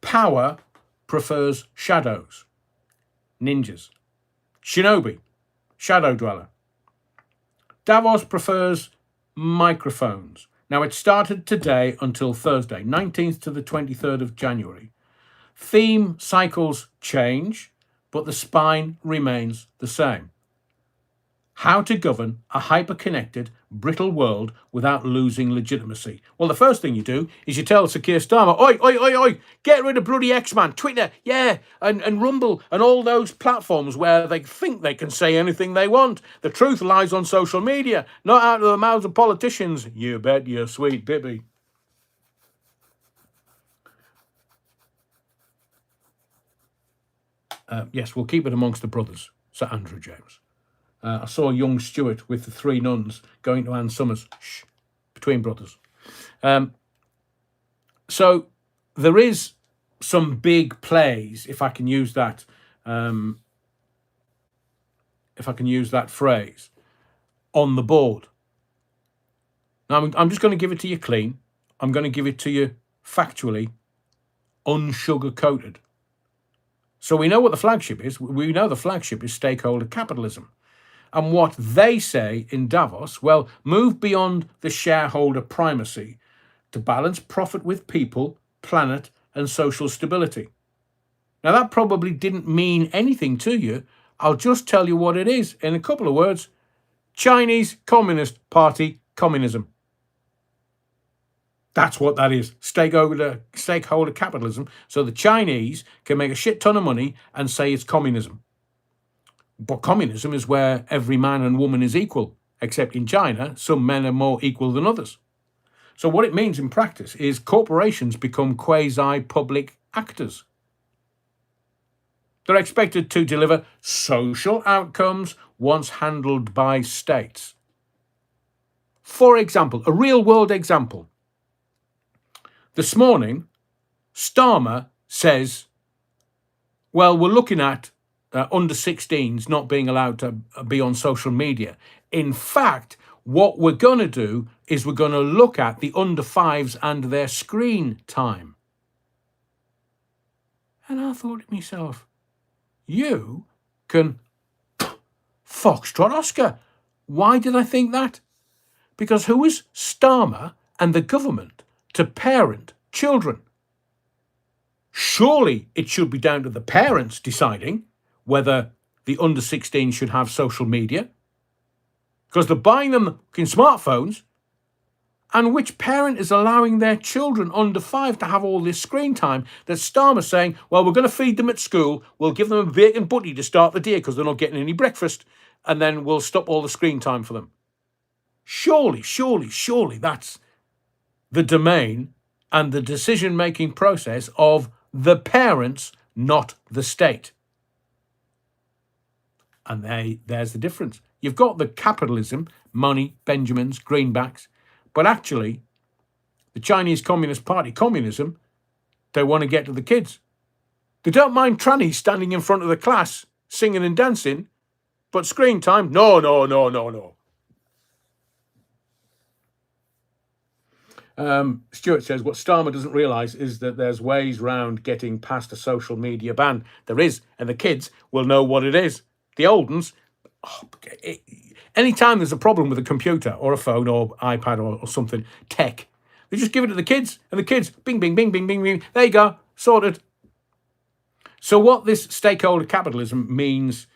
Power prefers shadows, ninjas. Shinobi, shadow dweller. Davos prefers microphones. Now, it started today until Thursday, 19th to the 23rd of January. Theme cycles change, but the spine remains the same. How to govern a hyper-connected, brittle world without losing legitimacy. Well, the first thing you do is you tell Sir Keir Starmer, oi, oi, oi, oi, get rid of bloody X-Man, Twitter, yeah, and Rumble, and all those platforms where they think they can say anything they want. The truth lies on social media, not out of the mouths of politicians. You bet your sweet Bippy. Yes, we'll keep it amongst the brothers, Sir Andrew James. I saw young Stuart with the three nuns going to Ann Summers. Shh, between brothers. So there is some big plays, if I can use that, phrase, on the board. Now, I'm just going to give it to you clean. I'm going to give it to you factually, unsugar-coated. So we know what the flagship is. We know the flagship is stakeholder capitalism. And what they say in Davos, well, move beyond the shareholder primacy to balance profit with people, planet, and social stability. Now, that probably didn't mean anything to you. I'll just tell you what it is in a couple of words. Chinese Communist Party communism. That's what that is, stakeholder capitalism. So the Chinese can make a shit ton of money and say it's communism. But communism is where every man and woman is equal, except in China, some men are more equal than others. So what it means in practice is corporations become quasi-public actors. They're expected to deliver social outcomes once handled by states. For example, a real-world example. This morning, Starmer says, well, we're looking at under 16s not being allowed to be on social media. In fact, what we're going to do is we're going to look at the under 5s and their screen time. And I thought to myself, you can Foxtrot Oscar. Why did I think that? Because who is Starmer and the government to parent children? Surely it should be down to the parents deciding whether the under 16 should have social media, because they're buying them fucking smartphones. And which parent is allowing their children under 5 to have all this screen time that Starmer's saying, well, we're going to feed them at school, we'll give them a bacon butty to start the day because they're not getting any breakfast, and then we'll stop all the screen time for them. Surely that's the domain and the decision-making process of the parents, not the state. And there's the difference. You've got the capitalism, money, Benjamins, greenbacks, but actually, the Chinese Communist Party communism, they want to get to the kids. They don't mind trannies standing in front of the class, singing and dancing, but screen time, no. Stuart says, what Starmer doesn't realise is that there's ways round getting past a social media ban. There is, and the kids will know what it is. The old ones, anytime there's a problem with a computer or a phone or iPad or something, tech, they just give it to the kids, and the kids, bing, bing, bing, bing, bing, bing, there you go, sorted. So what this stakeholder capitalism means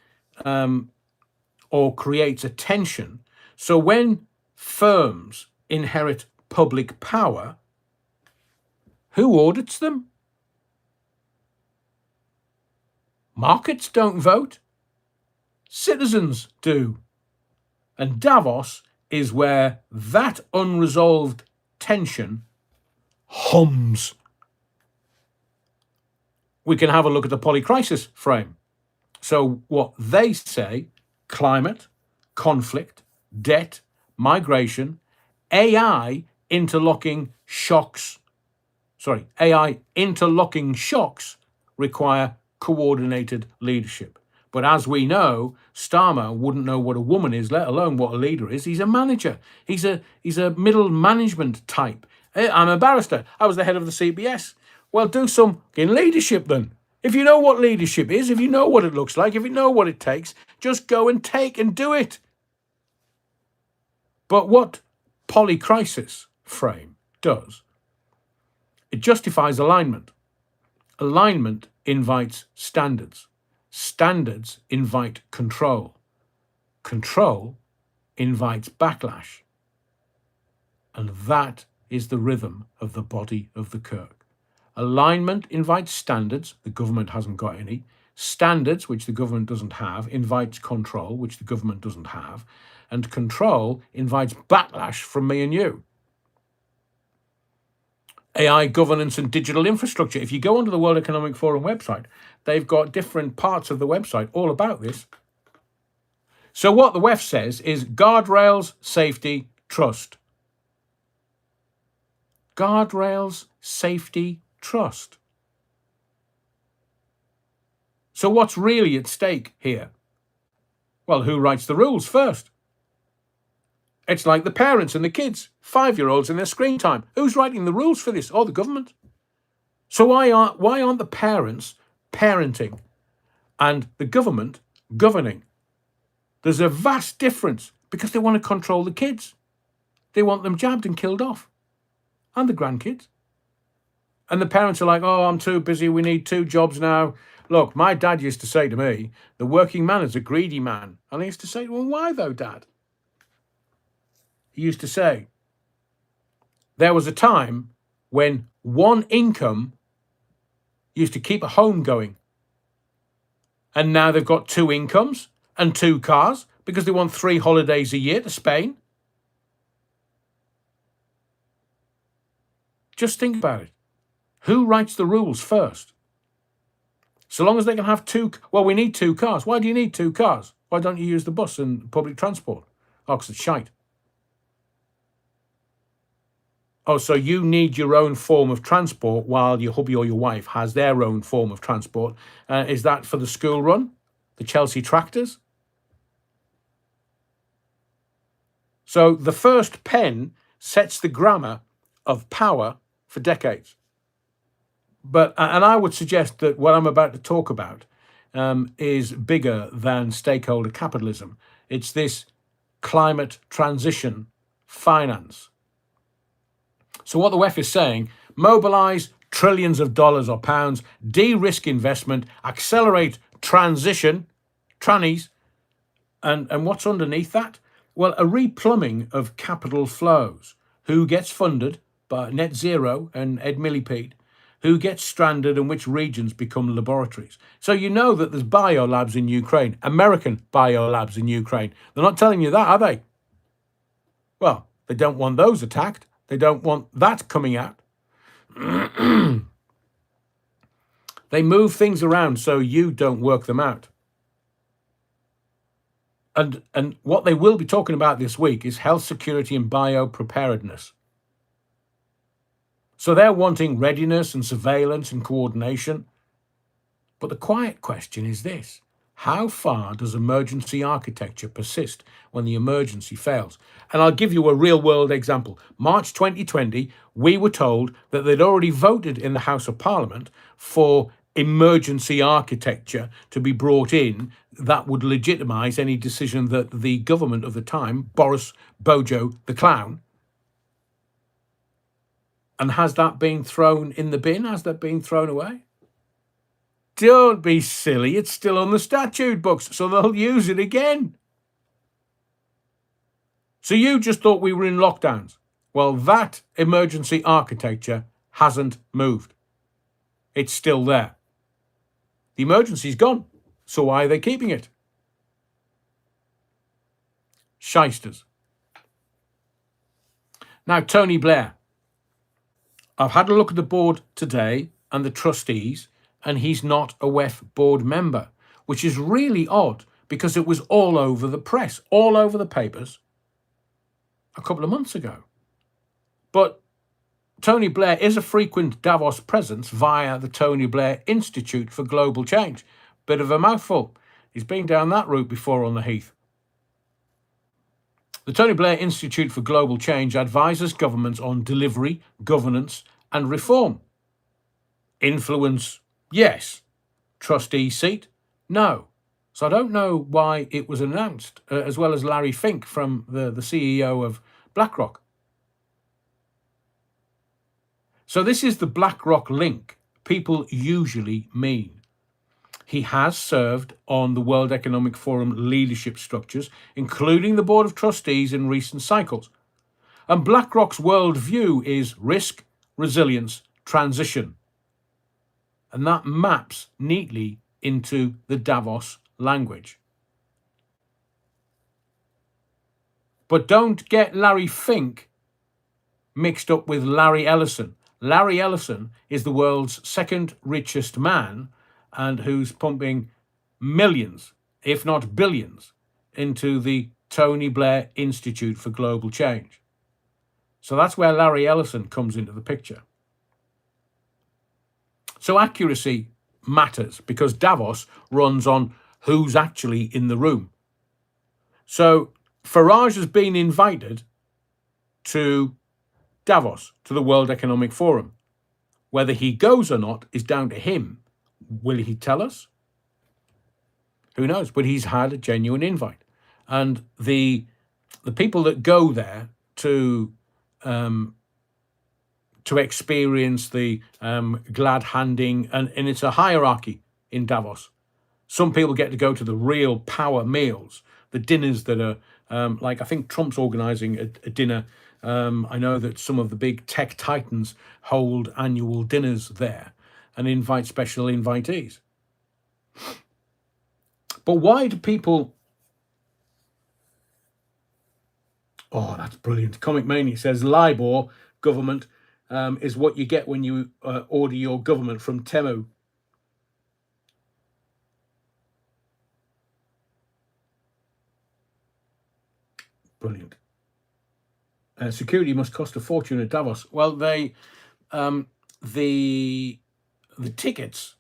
or creates a tension. So when firms inherit public power, who audits them? Markets don't vote. Citizens do. And Davos is where that unresolved tension hums. We can have a look at the polycrisis frame. So what they say, climate, conflict, debt, migration, AI interlocking shocks require coordinated leadership. But as we know, Starmer wouldn't know what a woman is, let alone what a leader is. He's a manager. He's a middle management type. I'm a barrister. I was the head of the CBS. Well, do some in leadership then. If you know what leadership is, if you know what it looks like, if you know what it takes, just go and take and do it. But what polycrisis frame does, it justifies alignment. Alignment invites standards. Standards invite control. Control invites backlash. And that is the rhythm of the body of the Kirk. Alignment invites standards. The government hasn't got any. Standards, which the government doesn't have, invites control, which the government doesn't have. And control invites backlash from me and you. AI governance and digital infrastructure. If you go onto the World Economic Forum website, they've got different parts of the website all about this. So what the WEF says is guardrails, safety, trust. Guardrails, safety, trust. So what's really at stake here? Well, who writes the rules first? It's like the parents and the kids, 5-year-olds and their screen time. Who's writing the rules for this? Oh, the government. So why aren't the parents parenting and the government governing? There's a vast difference because they want to control the kids. They want them jabbed and killed off. And the grandkids. And the parents are like, oh, I'm too busy. We need 2 jobs now. Look, my dad used to say to me, the working man is a greedy man. And I used to say, well, why though, Dad? He used to say, there was a time when one income used to keep a home going. And now they've got 2 incomes and 2 cars because they want 3 holidays a year to Spain. Just think about it. Who writes the rules first? So long as they can have 2, well, we need 2 cars. Why do you need 2 cars? Why don't you use the bus and public transport? Oh, because it's shite. Oh, so you need your own form of transport while your hubby or your wife has their own form of transport. Is that for the school run? The Chelsea tractors? So the first pen sets the grammar of power for decades. And I would suggest that what I'm about to talk about is bigger than stakeholder capitalism. It's this climate transition finance. So what the WEF is saying, mobilize trillions of dollars or pounds, de-risk investment, accelerate transition, trannies, and what's underneath that? Well, a replumbing of capital flows. Who gets funded by Net Zero and Ed Millipede? Who gets stranded and which regions become laboratories? So you know that there's biolabs in Ukraine, American biolabs in Ukraine. They're not telling you that, are they? Well, they don't want those attacked. They don't want that coming out. They move things around so you don't work them out. And what they will be talking about this week is health security and biopreparedness. So they're wanting readiness and surveillance and coordination. But the quiet question is this. How far does emergency architecture persist when the emergency fails? And I'll give you a real-world example. March 2020, we were told that they'd already voted in the House of Parliament for emergency architecture to be brought in that would legitimise any decision that the government of the time, Boris Bojo the Clown, and has that been thrown in the bin? Has that been thrown away? Don't be silly. It's still on the statute books, so they'll use it again. So you just thought we were in lockdowns. Well, that emergency architecture hasn't moved. It's still there. The emergency's gone. So why are they keeping it? Shysters. Now, Tony Blair. I've had a look at the board today and the trustees, and he's not a WEF board member, which is really odd because it was all over the press, all over the papers a couple of months ago. But Tony Blair is a frequent Davos presence via the Tony Blair Institute for Global Change. Bit of a mouthful. He's been down that route before on the Heath. The Tony Blair Institute for Global Change advises governments on delivery, governance, and reform. Influence, yes. Trustee seat, no. So I don't know why it was announced, as well as Larry Fink from the CEO of BlackRock. So this is the BlackRock link people usually mean. He has served on the World Economic Forum leadership structures, including the Board of Trustees in recent cycles. And BlackRock's worldview is risk, resilience, transition. And that maps neatly into the Davos language. But don't get Larry Fink mixed up with Larry Ellison. Larry Ellison is the world's second richest man and who's pumping millions, if not billions, into the Tony Blair Institute for Global Change. So that's where Larry Ellison comes into the picture. So accuracy matters because Davos runs on who's actually in the room. So Farage has been invited to Davos, to the World Economic Forum. Whether he goes or not is down to him. Will he tell us? Who knows? But he's had a genuine invite. And the people that go there to experience the glad handing, and it's a hierarchy in Davos. Some people get to go to the real power meals, the dinners that are like I think Trump's organising a dinner. I know that some of the big tech titans hold annual dinners there and invite special invitees. But why do people... Oh, that's brilliant. Comic Mania says LIBOR government is what you get when you order your government from Temu. Brilliant. Security must cost a fortune at Davos. Well, the tickets,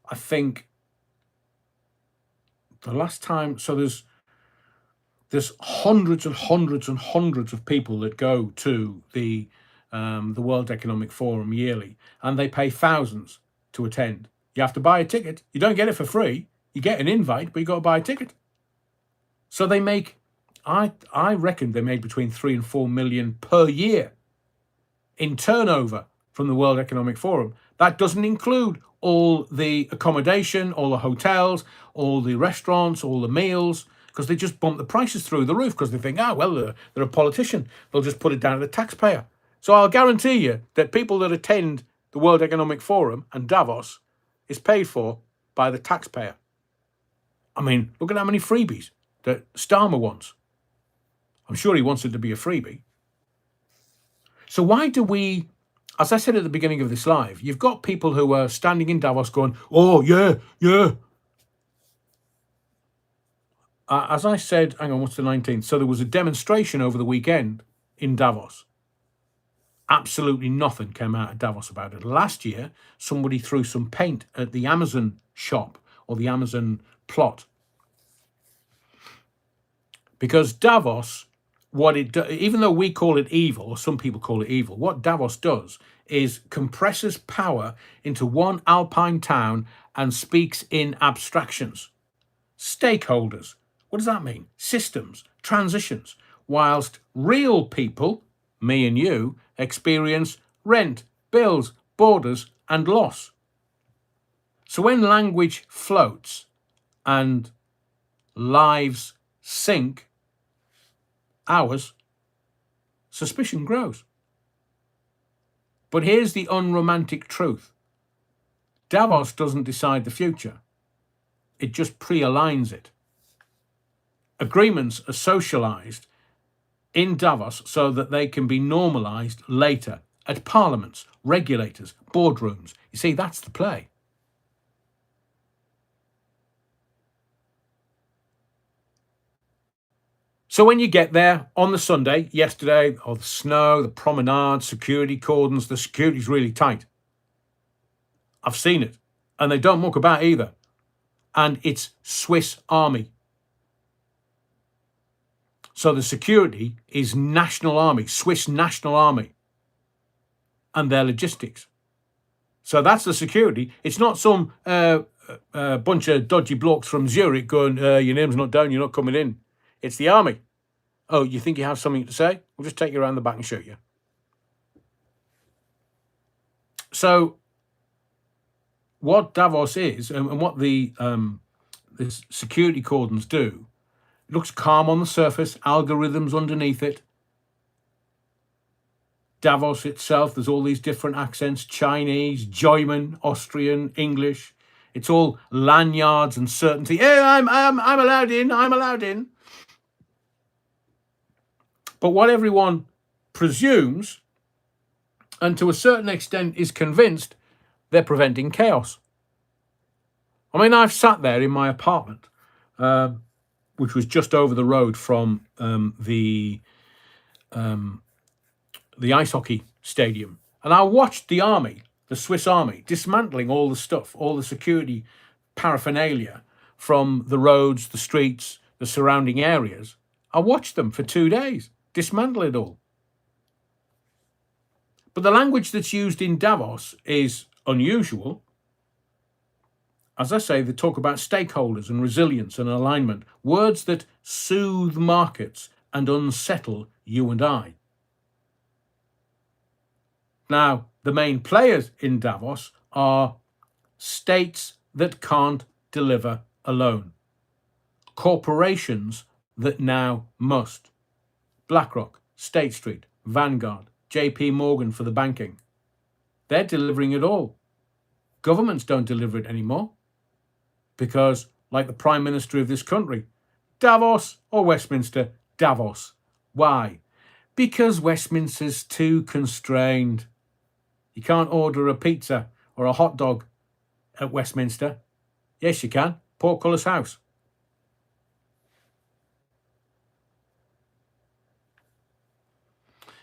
I think, the last time. So there's hundreds and hundreds and hundreds of people that go to the World Economic Forum yearly, and they pay thousands to attend. You have to buy a ticket. You don't get it for free. You get an invite, but you got to buy a ticket. So they make. I reckon they made between 3 and 4 million per year in turnover from the World Economic Forum. That doesn't include all the accommodation, all the hotels, all the restaurants, all the meals, because they just bump the prices through the roof because they think, well, they're a politician. They'll just put it down to the taxpayer. So I'll guarantee you that people that attend the World Economic Forum and Davos is paid for by the taxpayer. I mean, look at how many freebies that Starmer wants. I'm sure he wants it to be a freebie. So why do we, as I said at the beginning of this live, you've got people who are standing in Davos going, oh, yeah. As I said, hang on, what's the 19th? So there was a demonstration over the weekend in Davos. Absolutely nothing came out of Davos about it. Last year, somebody threw some paint at the Amazon shop or the Amazon plot. Because Davos, even though we call it evil, or some people call it evil, what Davos does is compresses power into one alpine town and speaks in abstractions. Stakeholders. What does that mean? Systems, transitions. Whilst real people, me and you, experience rent, bills, borders, and loss. So when language floats and lives sink, ours, suspicion grows. But here's the unromantic truth. Davos doesn't decide the future. It just pre-aligns it. Agreements are socialised in Davos so that they can be normalised later at parliaments, regulators, boardrooms. You see, that's the play. So when you get there on the Sunday, yesterday, the snow, the promenade, security cordons, the security's really tight. I've seen it. And they don't muck about either. And it's Swiss Army. So the security is National Army, Swiss National Army, and their logistics. So that's the security. It's not some bunch of dodgy blokes from Zurich going, your name's not down, you're not coming in. It's the army. Oh, you think you have something to say? We'll just take you around the back and show you. So what Davos is, and what the security cordons do, it looks calm on the surface, algorithms underneath it. Davos itself, there's all these different accents, Chinese, German, Austrian, English. It's all lanyards and certainty. Hey, I'm allowed in, I'm allowed in. But what everyone presumes, and to a certain extent is convinced, they're preventing chaos. I mean, I've sat there in my apartment, which was just over the road from the ice hockey stadium, and I watched the army, the Swiss army, dismantling all the stuff, all the security paraphernalia from the roads, the streets, the surrounding areas. I watched them for 2 days, dismantle it all. But the language that's used in Davos is unusual. As I say, they talk about stakeholders and resilience and alignment, words that soothe markets and unsettle you and I. Now, the main players in Davos are states that can't deliver alone, corporations that now must. BlackRock, State Street, Vanguard, JP Morgan for the banking. They're delivering it all. Governments don't deliver it anymore because, like the Prime Minister of this country, Davos or Westminster? Davos. Why? Because Westminster's too constrained. You can't order a pizza or a hot dog at Westminster. Yes, you can. Portcullis House.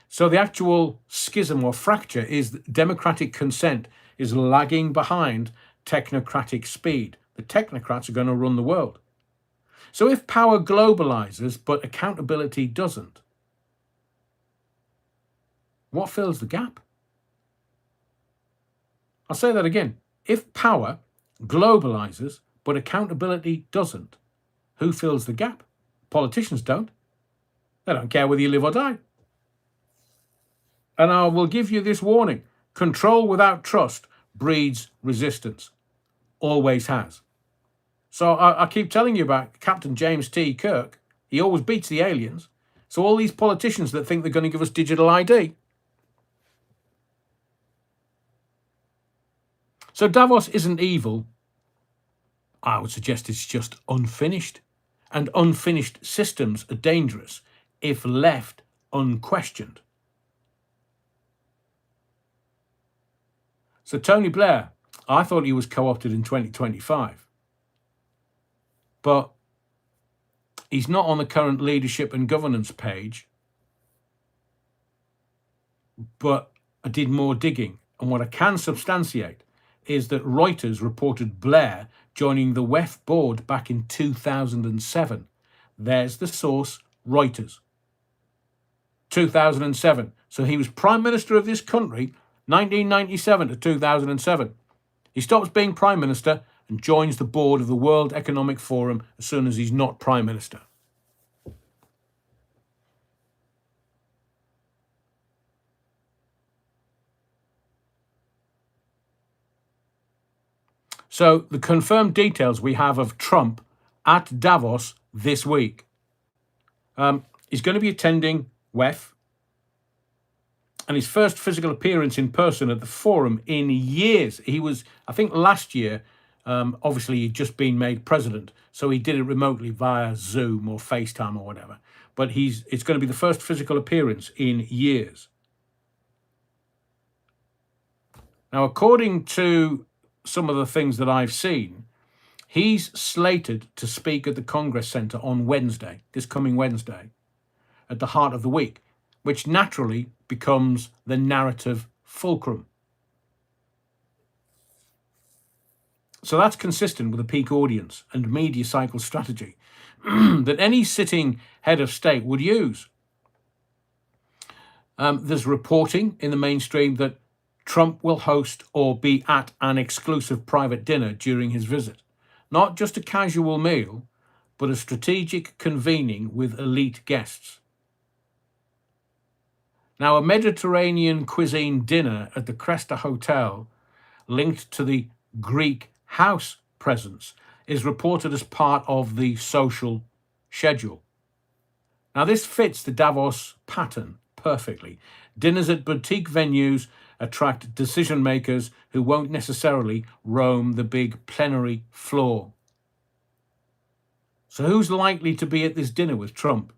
So the actual schism or fracture is that democratic consent is lagging behind technocratic speed. The technocrats are going to run the world. So if power globalizes but accountability doesn't, what fills the gap? I'll say that again. If power globalizes but accountability doesn't, who fills the gap? Politicians don't. They don't care whether you live or die. And I will give you this warning. Control without trust breeds resistance. Always has. So I keep telling you about Captain James T. Kirk. He always beats the aliens. So all these politicians that think they're going to give us digital ID. So Davos isn't evil. I would suggest it's just unfinished. And unfinished systems are dangerous if left unquestioned. So Tony Blair, I thought he was co-opted in 2025. But he's not on the current leadership and governance page. But I did more digging. And what I can substantiate is that Reuters reported Blair joining the WEF board back in 2007. There's the source, Reuters. 2007. So he was Prime Minister of this country, 1997 to 2007. He stops being Prime Minister and joins the board of the World Economic Forum as soon as he's not Prime Minister. So the confirmed details we have of Trump at Davos this week. He's going to be attending WEF, and his first physical appearance in person at the forum in years. He was, I think last year, obviously he'd just been made president, so he did it remotely via Zoom or FaceTime or whatever. But it's going to be the first physical appearance in years. Now, according to some of the things that I've seen, he's slated to speak at the Congress Center on Wednesday, this coming Wednesday, at the heart of the week, which naturally becomes the narrative fulcrum. So that's consistent with a peak audience and media cycle strategy. that any sitting head of state would use. There's reporting in the mainstream that Trump will host or be at an exclusive private dinner during his visit. Not just a casual meal, but a strategic convening with elite guests. Now, a Mediterranean cuisine dinner at the Cresta Hotel, linked to the Greek house presence, is reported as part of the social schedule. Now, this fits the Davos pattern perfectly. Dinners at boutique venues attract decision makers who won't necessarily roam the big plenary floor. So who's likely to be at this dinner with Trump?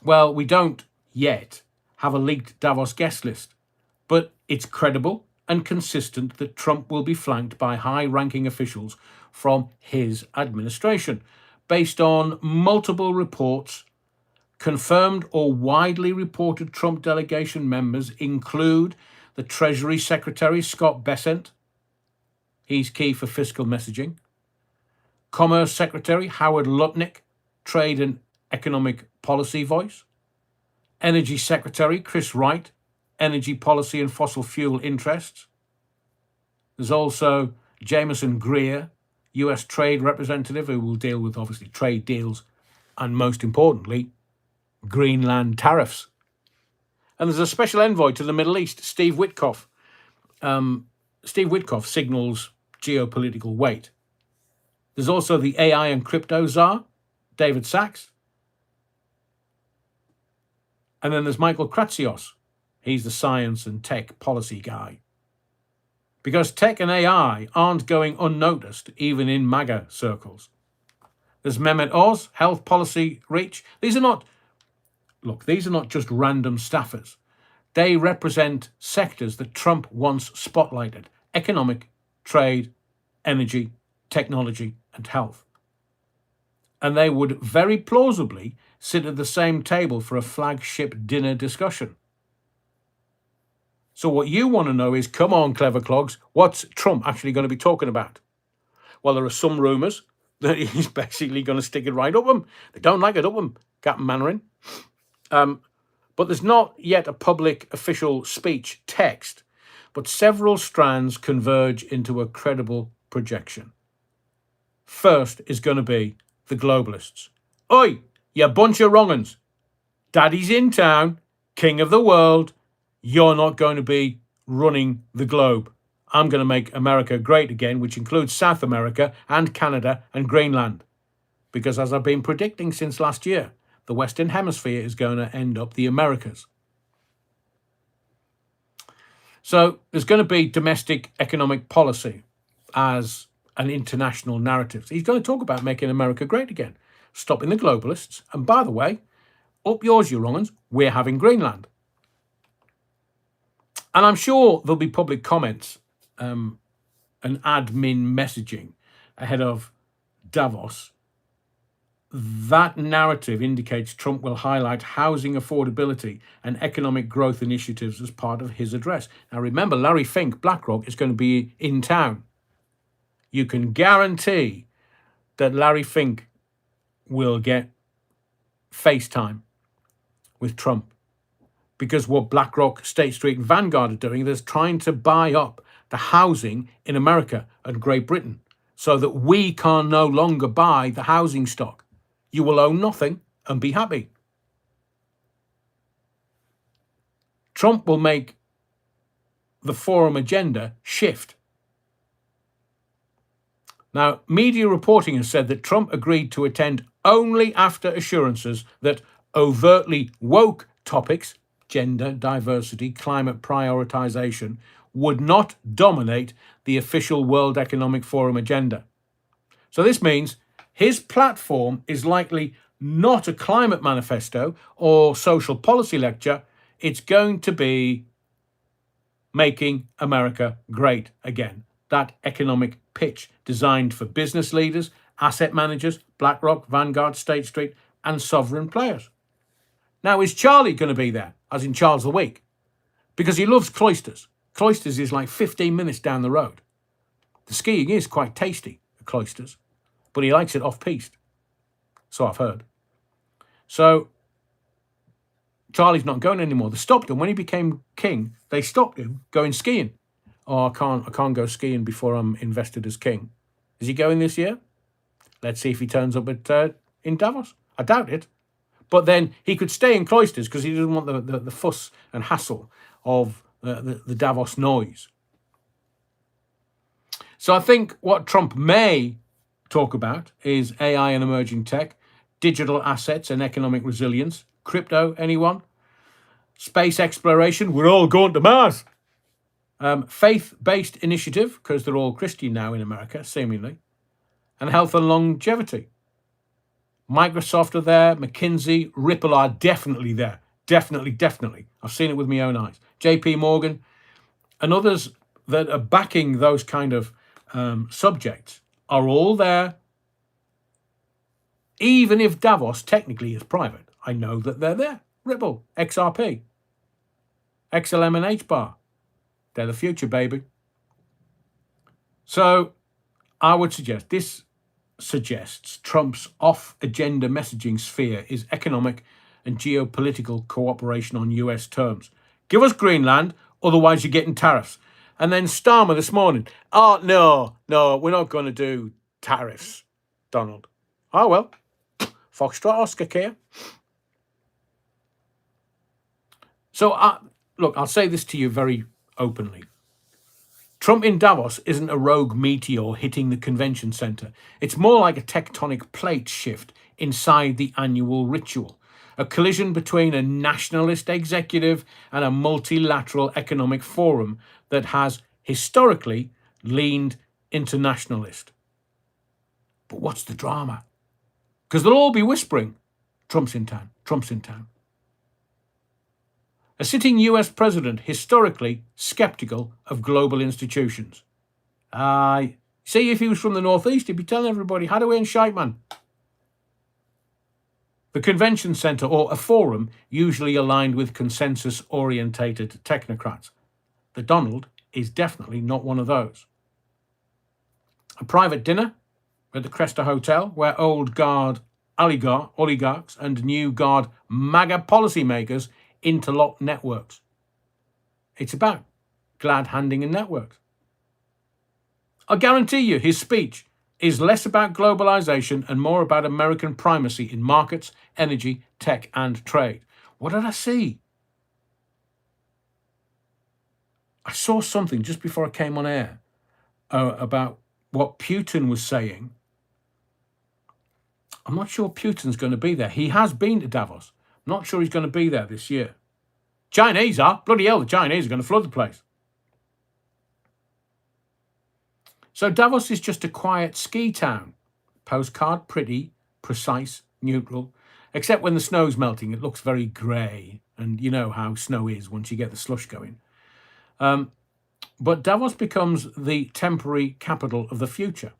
Well, we don't yet have a leaked Davos guest list, but it's credible and consistent that Trump will be flanked by high-ranking officials from his administration, based on multiple reports. Confirmed or widely reported Trump delegation members include the Treasury Secretary Scott Bessent. He's key for fiscal messaging. Commerce Secretary Howard Lutnick, Trade and Economic Policy voice. Energy Secretary Chris Wright, Energy Policy and Fossil Fuel Interests. There's also Jameson Greer, US Trade Representative, who will deal with obviously trade deals and, most importantly, Greenland tariffs. And there's a special envoy to the Middle East, Steve Witkoff. Steve Witkoff signals geopolitical weight. There's also the AI and crypto czar, David Sachs. And then there's Michael Kratsios. He's the science and tech policy guy. Because tech and AI aren't going unnoticed, even in MAGA circles. There's Mehmet Oz, health policy reach. These are not just random staffers. They represent sectors that Trump once spotlighted: economic, trade, energy, technology, and health. And they would very plausibly sit at the same table for a flagship dinner discussion. So what you want to know is, come on, clever clogs, what's Trump actually going to be talking about? Well, there are some rumours that he's basically going to stick it right up them. They don't like it up them, Captain Mandarin. But there's not yet a public official speech text, but several strands converge into a credible projection. First is going to be the globalists. Oi, you bunch of wrong'uns. Daddy's in town, king of the world. You're not going to be running the globe. I'm going to make America great again, which includes South America and Canada and Greenland. Because as I've been predicting since last year, the Western Hemisphere is going to end up the Americas. So there's going to be domestic economic policy as an international narrative. So he's going to talk about making America great again, stopping the globalists. And by the way, up yours, you wrong'uns, we're having Greenland. And I'm sure there'll be public comments and admin messaging ahead of Davos. That narrative indicates Trump will highlight housing affordability and economic growth initiatives as part of his address. Now, remember, Larry Fink, BlackRock, is going to be in town. You can guarantee that Larry Fink will get FaceTime with Trump. Because what BlackRock, State Street and Vanguard are doing is trying to buy up the housing in America and Great Britain so that we can no longer buy the housing stock. You will own nothing and be happy. Trump will make the forum agenda shift. Now, media reporting has said that Trump agreed to attend only after assurances that overtly woke topics, gender, diversity, climate prioritization, would not dominate the official World Economic Forum agenda. So this means his platform is likely not a climate manifesto or social policy lecture. It's going to be making America great again. That economic pitch designed for business leaders, asset managers, BlackRock, Vanguard, State Street, and sovereign players. Now, is Charlie going to be there, as in Charles the Weak? Because he loves Cloisters. Cloisters is like 15 minutes down the road. The skiing is quite tasty at Cloisters, but he likes it off-piste. So I've heard. So Charlie's not going anymore. They stopped him when he became king. They stopped him going skiing. Oh, I can't go skiing before I'm invested as king. Is he going this year? Let's see if he turns up in Davos. I doubt it. But then he could stay in cloisters because he doesn't want the fuss and hassle of the Davos noise. So I think what Trump may talk about is AI and emerging tech, digital assets and economic resilience, crypto, anyone? Space exploration, we're all going to Mars. Faith-based initiative, because they're all Christian now in America, seemingly. And health and longevity. Microsoft are there, McKinsey, Ripple are definitely there. Definitely. I've seen it with my own eyes. JP Morgan and others that are backing those kind of subjects are all there. Even if Davos technically is private, I know that they're there. Ripple, XRP, XLM and HBAR. They're the future, baby. So I would suggest this suggests Trump's off-agenda messaging sphere is economic and geopolitical cooperation on US terms. Give us Greenland, otherwise you're getting tariffs. And then Starmer this morning, oh, no, we're not going to do tariffs, Donald. Oh, well, Foxtrot Oscar here. So, look, I'll say this to you very openly. Trump in Davos isn't a rogue meteor hitting the convention center. It's more like a tectonic plate shift inside the annual ritual, a collision between a nationalist executive and a multilateral economic forum that has historically leaned internationalist. But what's the drama? Because they'll all be whispering, Trump's in town, Trump's in town. A sitting US president historically skeptical of global institutions. See, if he was from the Northeast, he'd be telling everybody, Hadaway and Scheitman. The convention centre, or a forum, usually aligned with consensus-orientated technocrats. The Donald is definitely not one of those. A private dinner at the Cresta Hotel, where old guard oligarchs and new guard MAGA policymakers interlock networks. It's about glad-handing in networks. I guarantee you his speech is less about globalization and more about American primacy in markets, energy, tech, and trade. What did I see? I saw something just before I came on air about what Putin was saying. I'm not sure Putin's going to be there. He has been to Davos. Not sure he's going to be there this year. Chinese are. Bloody hell, the Chinese are going to flood the place. So Davos is just a quiet ski town. Postcard, pretty, precise, neutral. Except when the snow's melting, it looks very grey. And you know how snow is once you get the slush going. But Davos becomes the temporary capital of the future.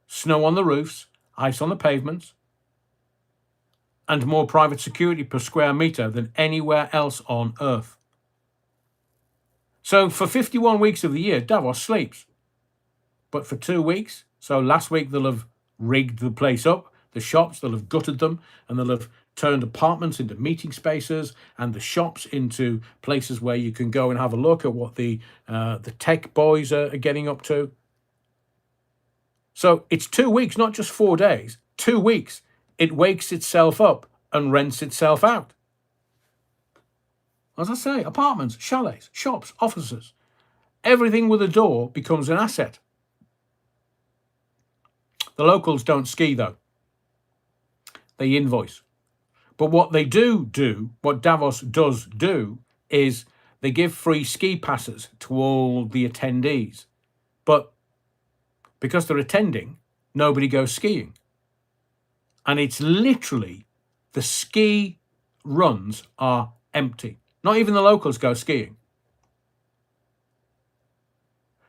Snow on the roofs, ice on the pavements, and more private security per square metre than anywhere else on Earth. So for 51 weeks of the year, Davos sleeps. But for 2 weeks, so last week they'll have rigged the place up, the shops, they'll have gutted them, and they'll have turned apartments into meeting spaces and the shops into places where you can go and have a look at what the tech boys are getting up to. So it's 2 weeks, not just 4 days, 2 weeks. It wakes itself up and rents itself out. As I say, apartments, chalets, shops, offices. Everything with a door becomes an asset. The locals don't ski, though. They invoice. But what they do, what Davos does do, is they give free ski passes to all the attendees. But because they're attending, nobody goes skiing. And it's literally, the ski runs are empty. Not even the locals go skiing.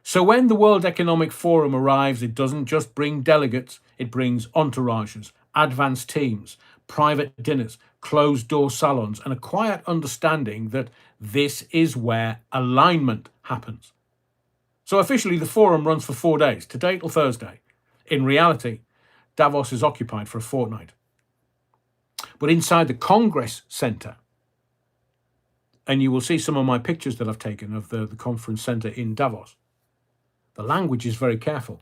So when the World Economic Forum arrives, it doesn't just bring delegates, it brings entourages, advanced teams, private dinners, closed-door salons, and a quiet understanding that this is where alignment happens. So officially, the forum runs for 4 days, today till Thursday. In reality, Davos is occupied for a fortnight. But inside the Congress Centre, and you will see some of my pictures that I've taken of the conference centre in Davos, the language is very careful.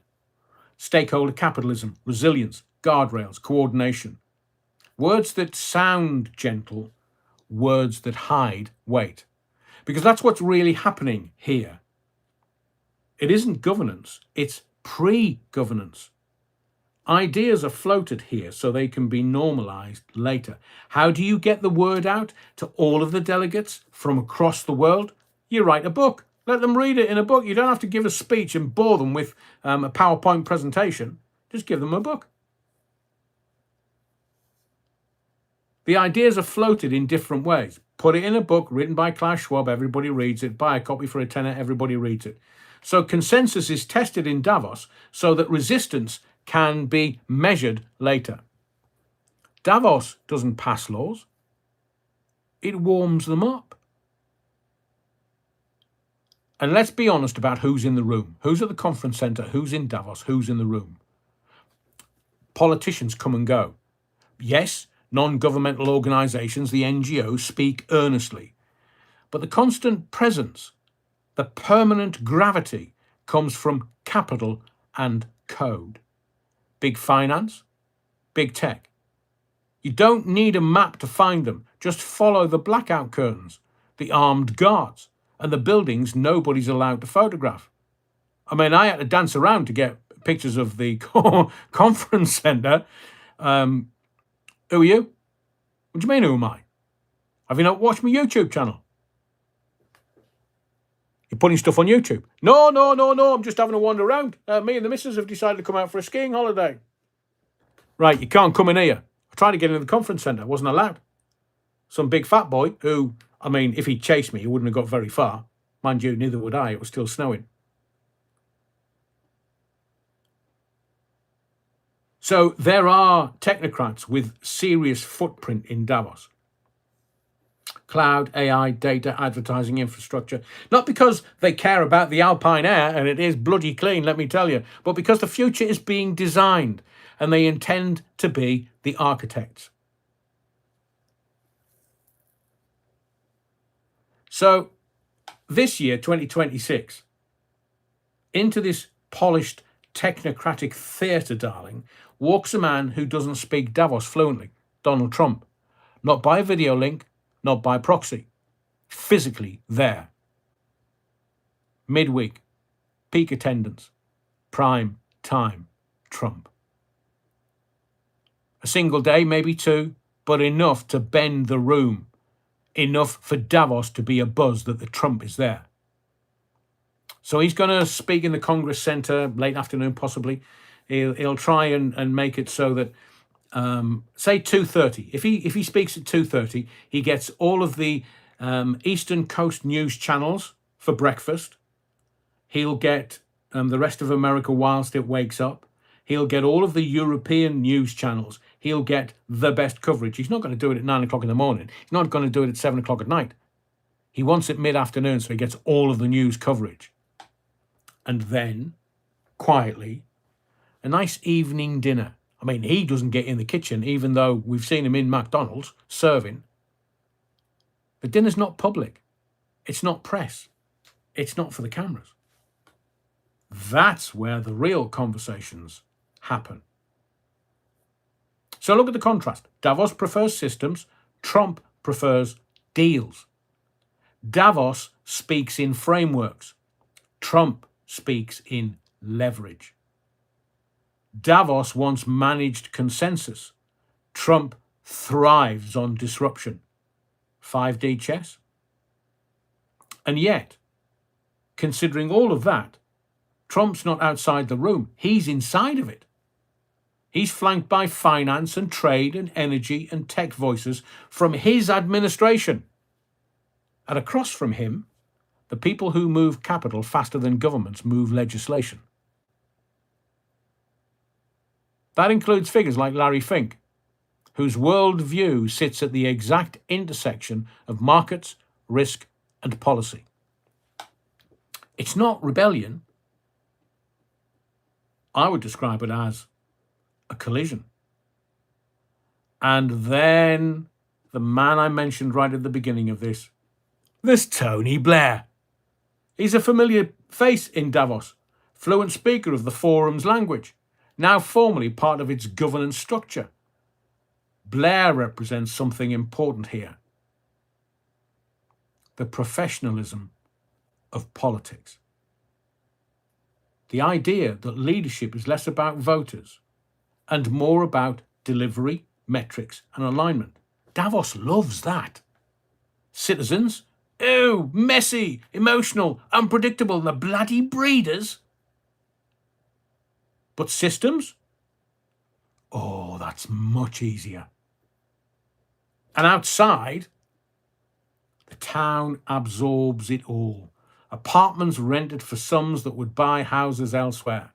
Stakeholder capitalism, resilience, guardrails, coordination. Words that sound gentle, words that hide weight. Because that's what's really happening here. It isn't governance, it's pre-governance. Ideas are floated here so they can be normalized later. How do you get the word out to all of the delegates from across the world? You write a book. Let them read it in a book. You don't have to give a speech and bore them with a PowerPoint presentation. Just give them a book. The ideas are floated in different ways. Put it in a book written by Klaus Schwab, everybody reads it. Buy a copy for a tenner, everybody reads it. So consensus is tested in Davos so that resistance can be measured later. Davos doesn't pass laws. It warms them up. And let's be honest about who's in the room. Who's at the conference centre? Who's in Davos? Who's in the room? Politicians come and go. Yes, non-governmental organisations, the NGOs, speak earnestly. But the constant presence, the permanent gravity, comes from capital and code. Big finance, big tech. You don't need a map to find them. Just follow the blackout curtains, the armed guards, and the buildings nobody's allowed to photograph. I mean, I had to dance around to get pictures of the conference centre. Who are you? What do you mean, who am I? Have you not watched my YouTube channel? You're putting stuff on YouTube? No, I'm just having a wander around. Me and the missus have decided to come out for a skiing holiday. Right, you can't come in here. I tried to get into the conference centre. Wasn't allowed. Some big fat boy who, I mean, if he chased me, he wouldn't have got very far. Mind you, neither would I. It was still snowing. So there are technocrats with serious footprint in Davos. Cloud, AI, data, advertising, infrastructure. Not because they care about the alpine air, and it is bloody clean, let me tell you, but because the future is being designed and they intend to be the architects. So this year, 2026, into this polished technocratic theatre, darling, walks a man who doesn't speak Davos fluently, Donald Trump. Not by video link, not by proxy. Physically there. Midweek, peak attendance, prime time, Trump. A single day, maybe two, but enough to bend the room. Enough for Davos to be abuzz that the Trump is there. So he's going to speak in the Congress Centre late afternoon, possibly. He'll try and make it so that, say 2:30. If he speaks at 2:30, he gets all of the Eastern Coast news channels for breakfast. He'll get the rest of America whilst it wakes up. He'll get all of the European news channels. He'll get the best coverage. He's not going to do it at 9 o'clock in the morning. He's not going to do it at 7 o'clock at night. He wants it mid-afternoon so he gets all of the news coverage. And then, quietly, a nice evening dinner. I mean, he doesn't get in the kitchen, even though we've seen him in McDonald's serving. The dinner's not public. It's not press. It's not for the cameras. That's where the real conversations happen. So look at the contrast. Davos prefers systems. Trump prefers deals. Davos speaks in frameworks. Trump speaks in leverage. Davos wants managed consensus. Trump thrives on disruption. 5D chess. And yet, considering all of that, Trump's not outside the room. He's inside of it. He's flanked by finance and trade and energy and tech voices from his administration. And across from him, the people who move capital faster than governments move legislation. That includes figures like Larry Fink, whose worldview sits at the exact intersection of markets, risk, and policy. It's not rebellion. I would describe it as a collision. And then the man I mentioned right at the beginning of this Tony Blair. He's a familiar face in Davos, fluent speaker of the forum's language, now formally part of its governance structure. Blair represents something important here: the professionalism of politics. The idea that leadership is less about voters and more about delivery, metrics, and alignment. Davos loves that. Citizens, oh, messy, emotional, unpredictable, and the bloody breeders. But systems? Oh, that's much easier. And outside, the town absorbs it all. Apartments rented for sums that would buy houses elsewhere.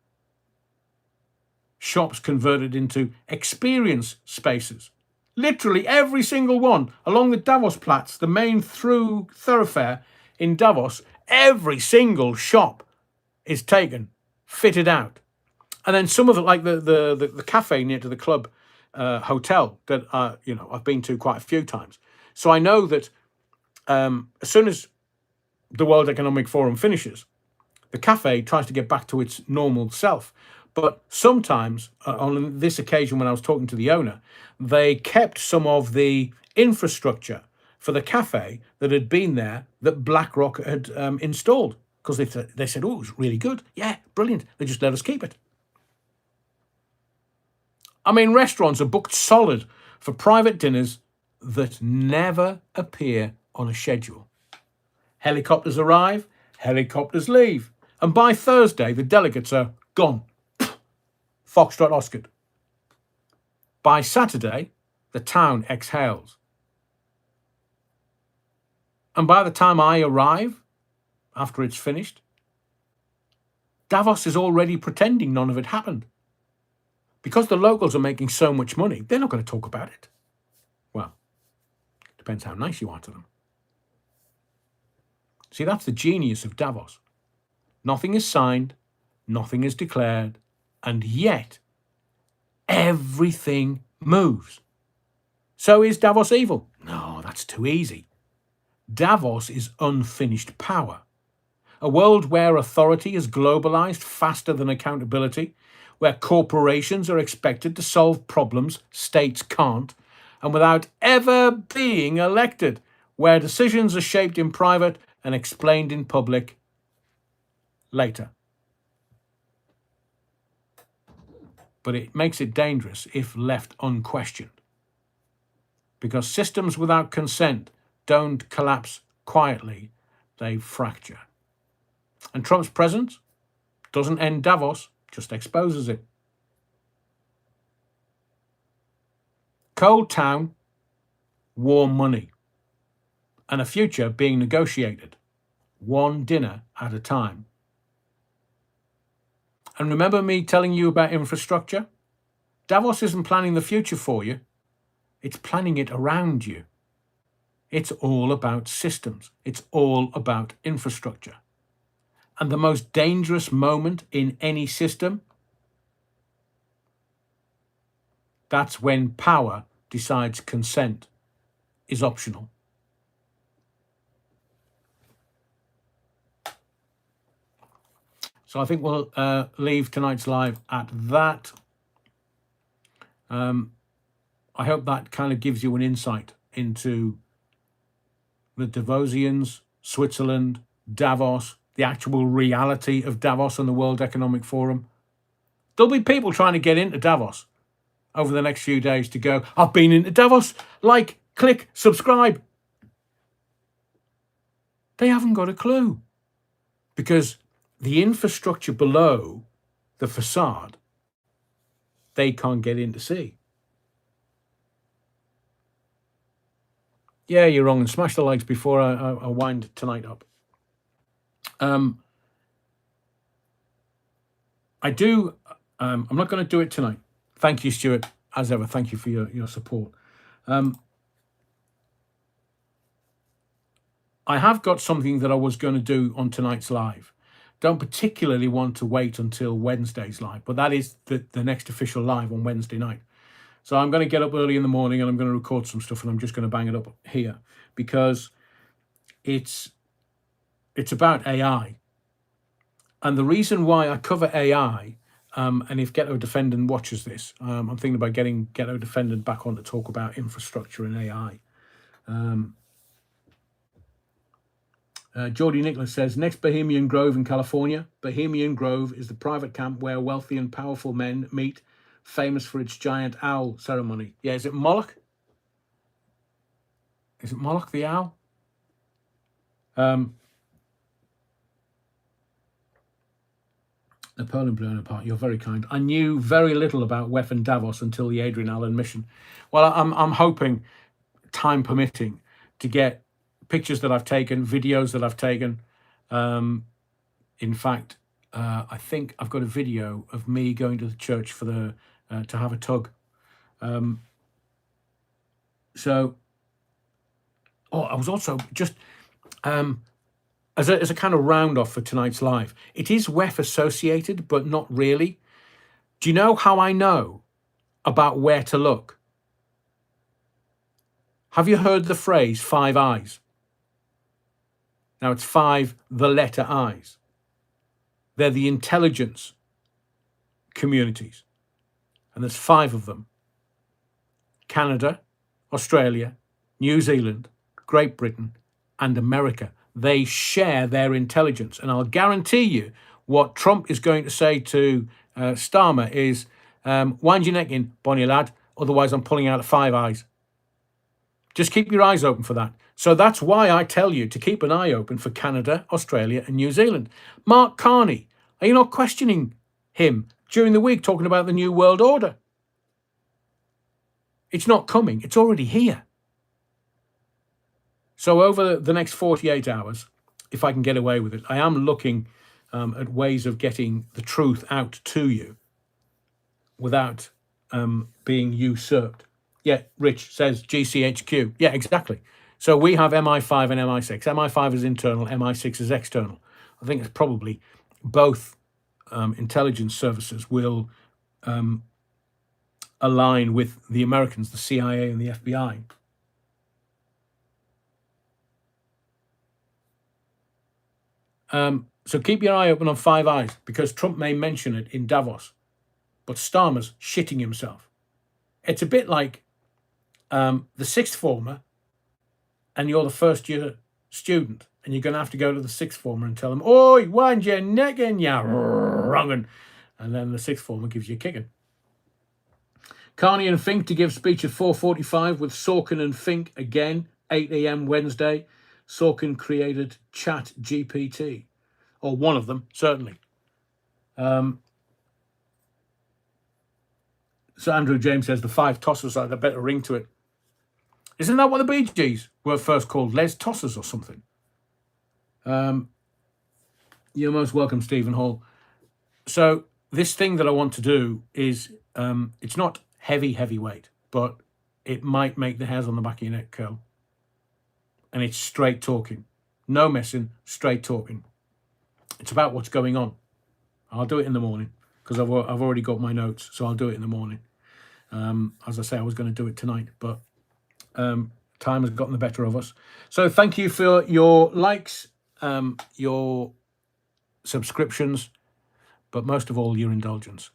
Shops converted into experience spaces. Literally every single one along the Davosplatz, the main thoroughfare in Davos, every single shop is taken, fitted out. And then some of it, like the cafe near to the club hotel that I've been to quite a few times. So I know that as soon as the World Economic Forum finishes, the cafe tries to get back to its normal self. But sometimes, on this occasion when I was talking to the owner, they kept some of the infrastructure for the cafe that had been there that BlackRock had installed, because they said, oh, it was really good. Yeah, brilliant. They just let us keep it. I mean, restaurants are booked solid for private dinners that never appear on a schedule. Helicopters arrive, helicopters leave. And by Thursday, the delegates are gone. Foxtrot Oscar. By Saturday, the town exhales. And by the time I arrive, after it's finished, Davos is already pretending none of it happened. Because the locals are making so much money, they're not going to talk about it. Well, depends how nice you are to them. See, that's the genius of Davos. Nothing is signed, nothing is declared, and yet everything moves. So is Davos evil? No, that's too easy. Davos is unfinished power. A world where authority is globalized faster than accountability, where corporations are expected to solve problems states can't, and without ever being elected, where decisions are shaped in private and explained in public later. But it makes it dangerous if left unquestioned, because systems without consent don't collapse quietly, they fracture. And Trump's presence doesn't end Davos, just exposes it. Cold town, warm money, and a future being negotiated, one dinner at a time. And remember me telling you about infrastructure? Davos isn't planning the future for you. It's planning it around you. It's all about systems. It's all about infrastructure. And the most dangerous moment in any system, that's when power decides consent is optional. So I think we'll leave tonight's live at that. I hope that kind of gives you an insight into the Davosians, Switzerland, Davos, the actual reality of Davos and the World Economic Forum. There'll be people trying to get into Davos over the next few days to go, I've been into Davos, like, click, subscribe. They haven't got a clue, because the infrastructure below the facade, they can't get in to see. Yeah, you're wrong. And smash the likes before I wind tonight up. I'm not going to do it tonight. Thank you, Stuart. As ever, thank you for your support. I have got something that I was going to do on tonight's live, don't particularly want to wait until Wednesday's live, but that is the next official live on Wednesday night. So I'm going to get up early in the morning and I'm going to record some stuff, and I'm just going to bang it up here because it's about AI. And the reason why I cover AI, and if Ghetto Defendant watches this, I'm thinking about getting Ghetto Defendant back on to talk about infrastructure and AI. Geordie Nicholas says, next Bohemian Grove in California. Bohemian Grove is the private camp where wealthy and powerful men meet, famous for its giant owl ceremony. Yeah, is it Moloch? Is it Moloch the owl? Napoleon blown apart. You're very kind. I knew very little about WEF and Davos until the Adrian Allen mission. Well, I'm hoping, time permitting, to get pictures that I've taken, videos that I've taken. In fact, I think I've got a video of me going to the church for the to have a tug. I was also just as a kind of round off for tonight's live. It is WEF associated, but not really. Do you know how I know about where to look? Have you heard the phrase 5 eyes? Now it's 5, the letter I's. They're the intelligence communities. And there's 5 of them. Canada, Australia, New Zealand, Great Britain, and America. They share their intelligence. And I'll guarantee you what Trump is going to say to Starmer is, wind your neck in, Bonnie lad, otherwise I'm pulling out 5 eyes. Just keep your eyes open for that. So that's why I tell you to keep an eye open for Canada, Australia, and New Zealand. Mark Carney, are you not questioning him during the week talking about the New World Order? It's not coming. It's already here. So over the next 48 hours, if I can get away with it, I am looking at ways of getting the truth out to you without being usurped. Yeah, Rich says GCHQ. Yeah, exactly. So we have MI5 and MI6. MI5 is internal, MI6 is external. I think it's probably both intelligence services will align with the Americans, the CIA and the FBI. So keep your eye open on 5 eyes, because Trump may mention it in Davos, but Starmer's shitting himself. It's a bit like the 6th former, and you're the first year student, and you're going to have to go to the 6th former and tell them, oi, wind your neck in, ya wrongin'. And then the 6th former gives you a kicking. Carney and Fink to give speech at 4:45 with Sorkin and Fink again, 8 a.m. Wednesday. Sorkin created Chat GPT, or one of them, certainly. So Andrew James says the 5 tossers had a better ring to it. Isn't that what the Bee Gees were first called? Les Tossers or something? You're most welcome, Stephen Hall. So this thing that I want to do is, it's not heavyweight, but it might make the hairs on the back of your neck curl. And it's straight talking. No messing, straight talking. It's about what's going on. I'll do it in the morning, because I've already got my notes, so I'll do it in the morning. As I say, I was going to do it tonight, but time has gotten the better of us. So thank you for your likes, your subscriptions, but most of all, your indulgence.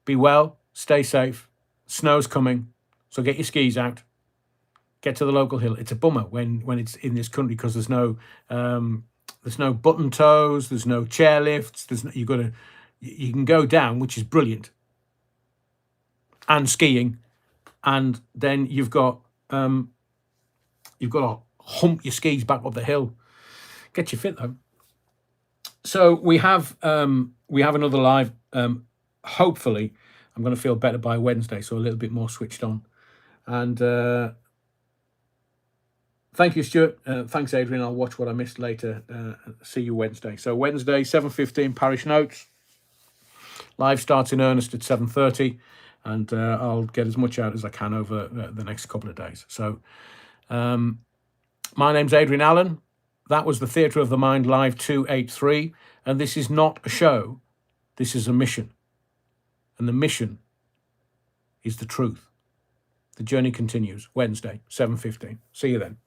Be well, stay safe. Snow's coming, so get your skis out. Get to the local hill. It's a bummer when it's in this country, because there's no button toes, there's no chair lifts. You can go down, which is brilliant, and skiing, and then you've got to hump your skis back up the hill. Get you fit though. So we have another live. Hopefully, I'm going to feel better by Wednesday, so a little bit more switched on. And thank you, Stuart. Thanks, Adrian. I'll watch what I missed later. See you Wednesday. So Wednesday, 7:15, Parish Notes. Live starts in earnest at 7:30, and I'll get as much out as I can over the next couple of days. So my name's Adrian Allen. that was the Theatre of the Mind Live 283, and this is not a show. This is a mission. And the mission is the truth. The journey continues Wednesday, 7:15. See you then.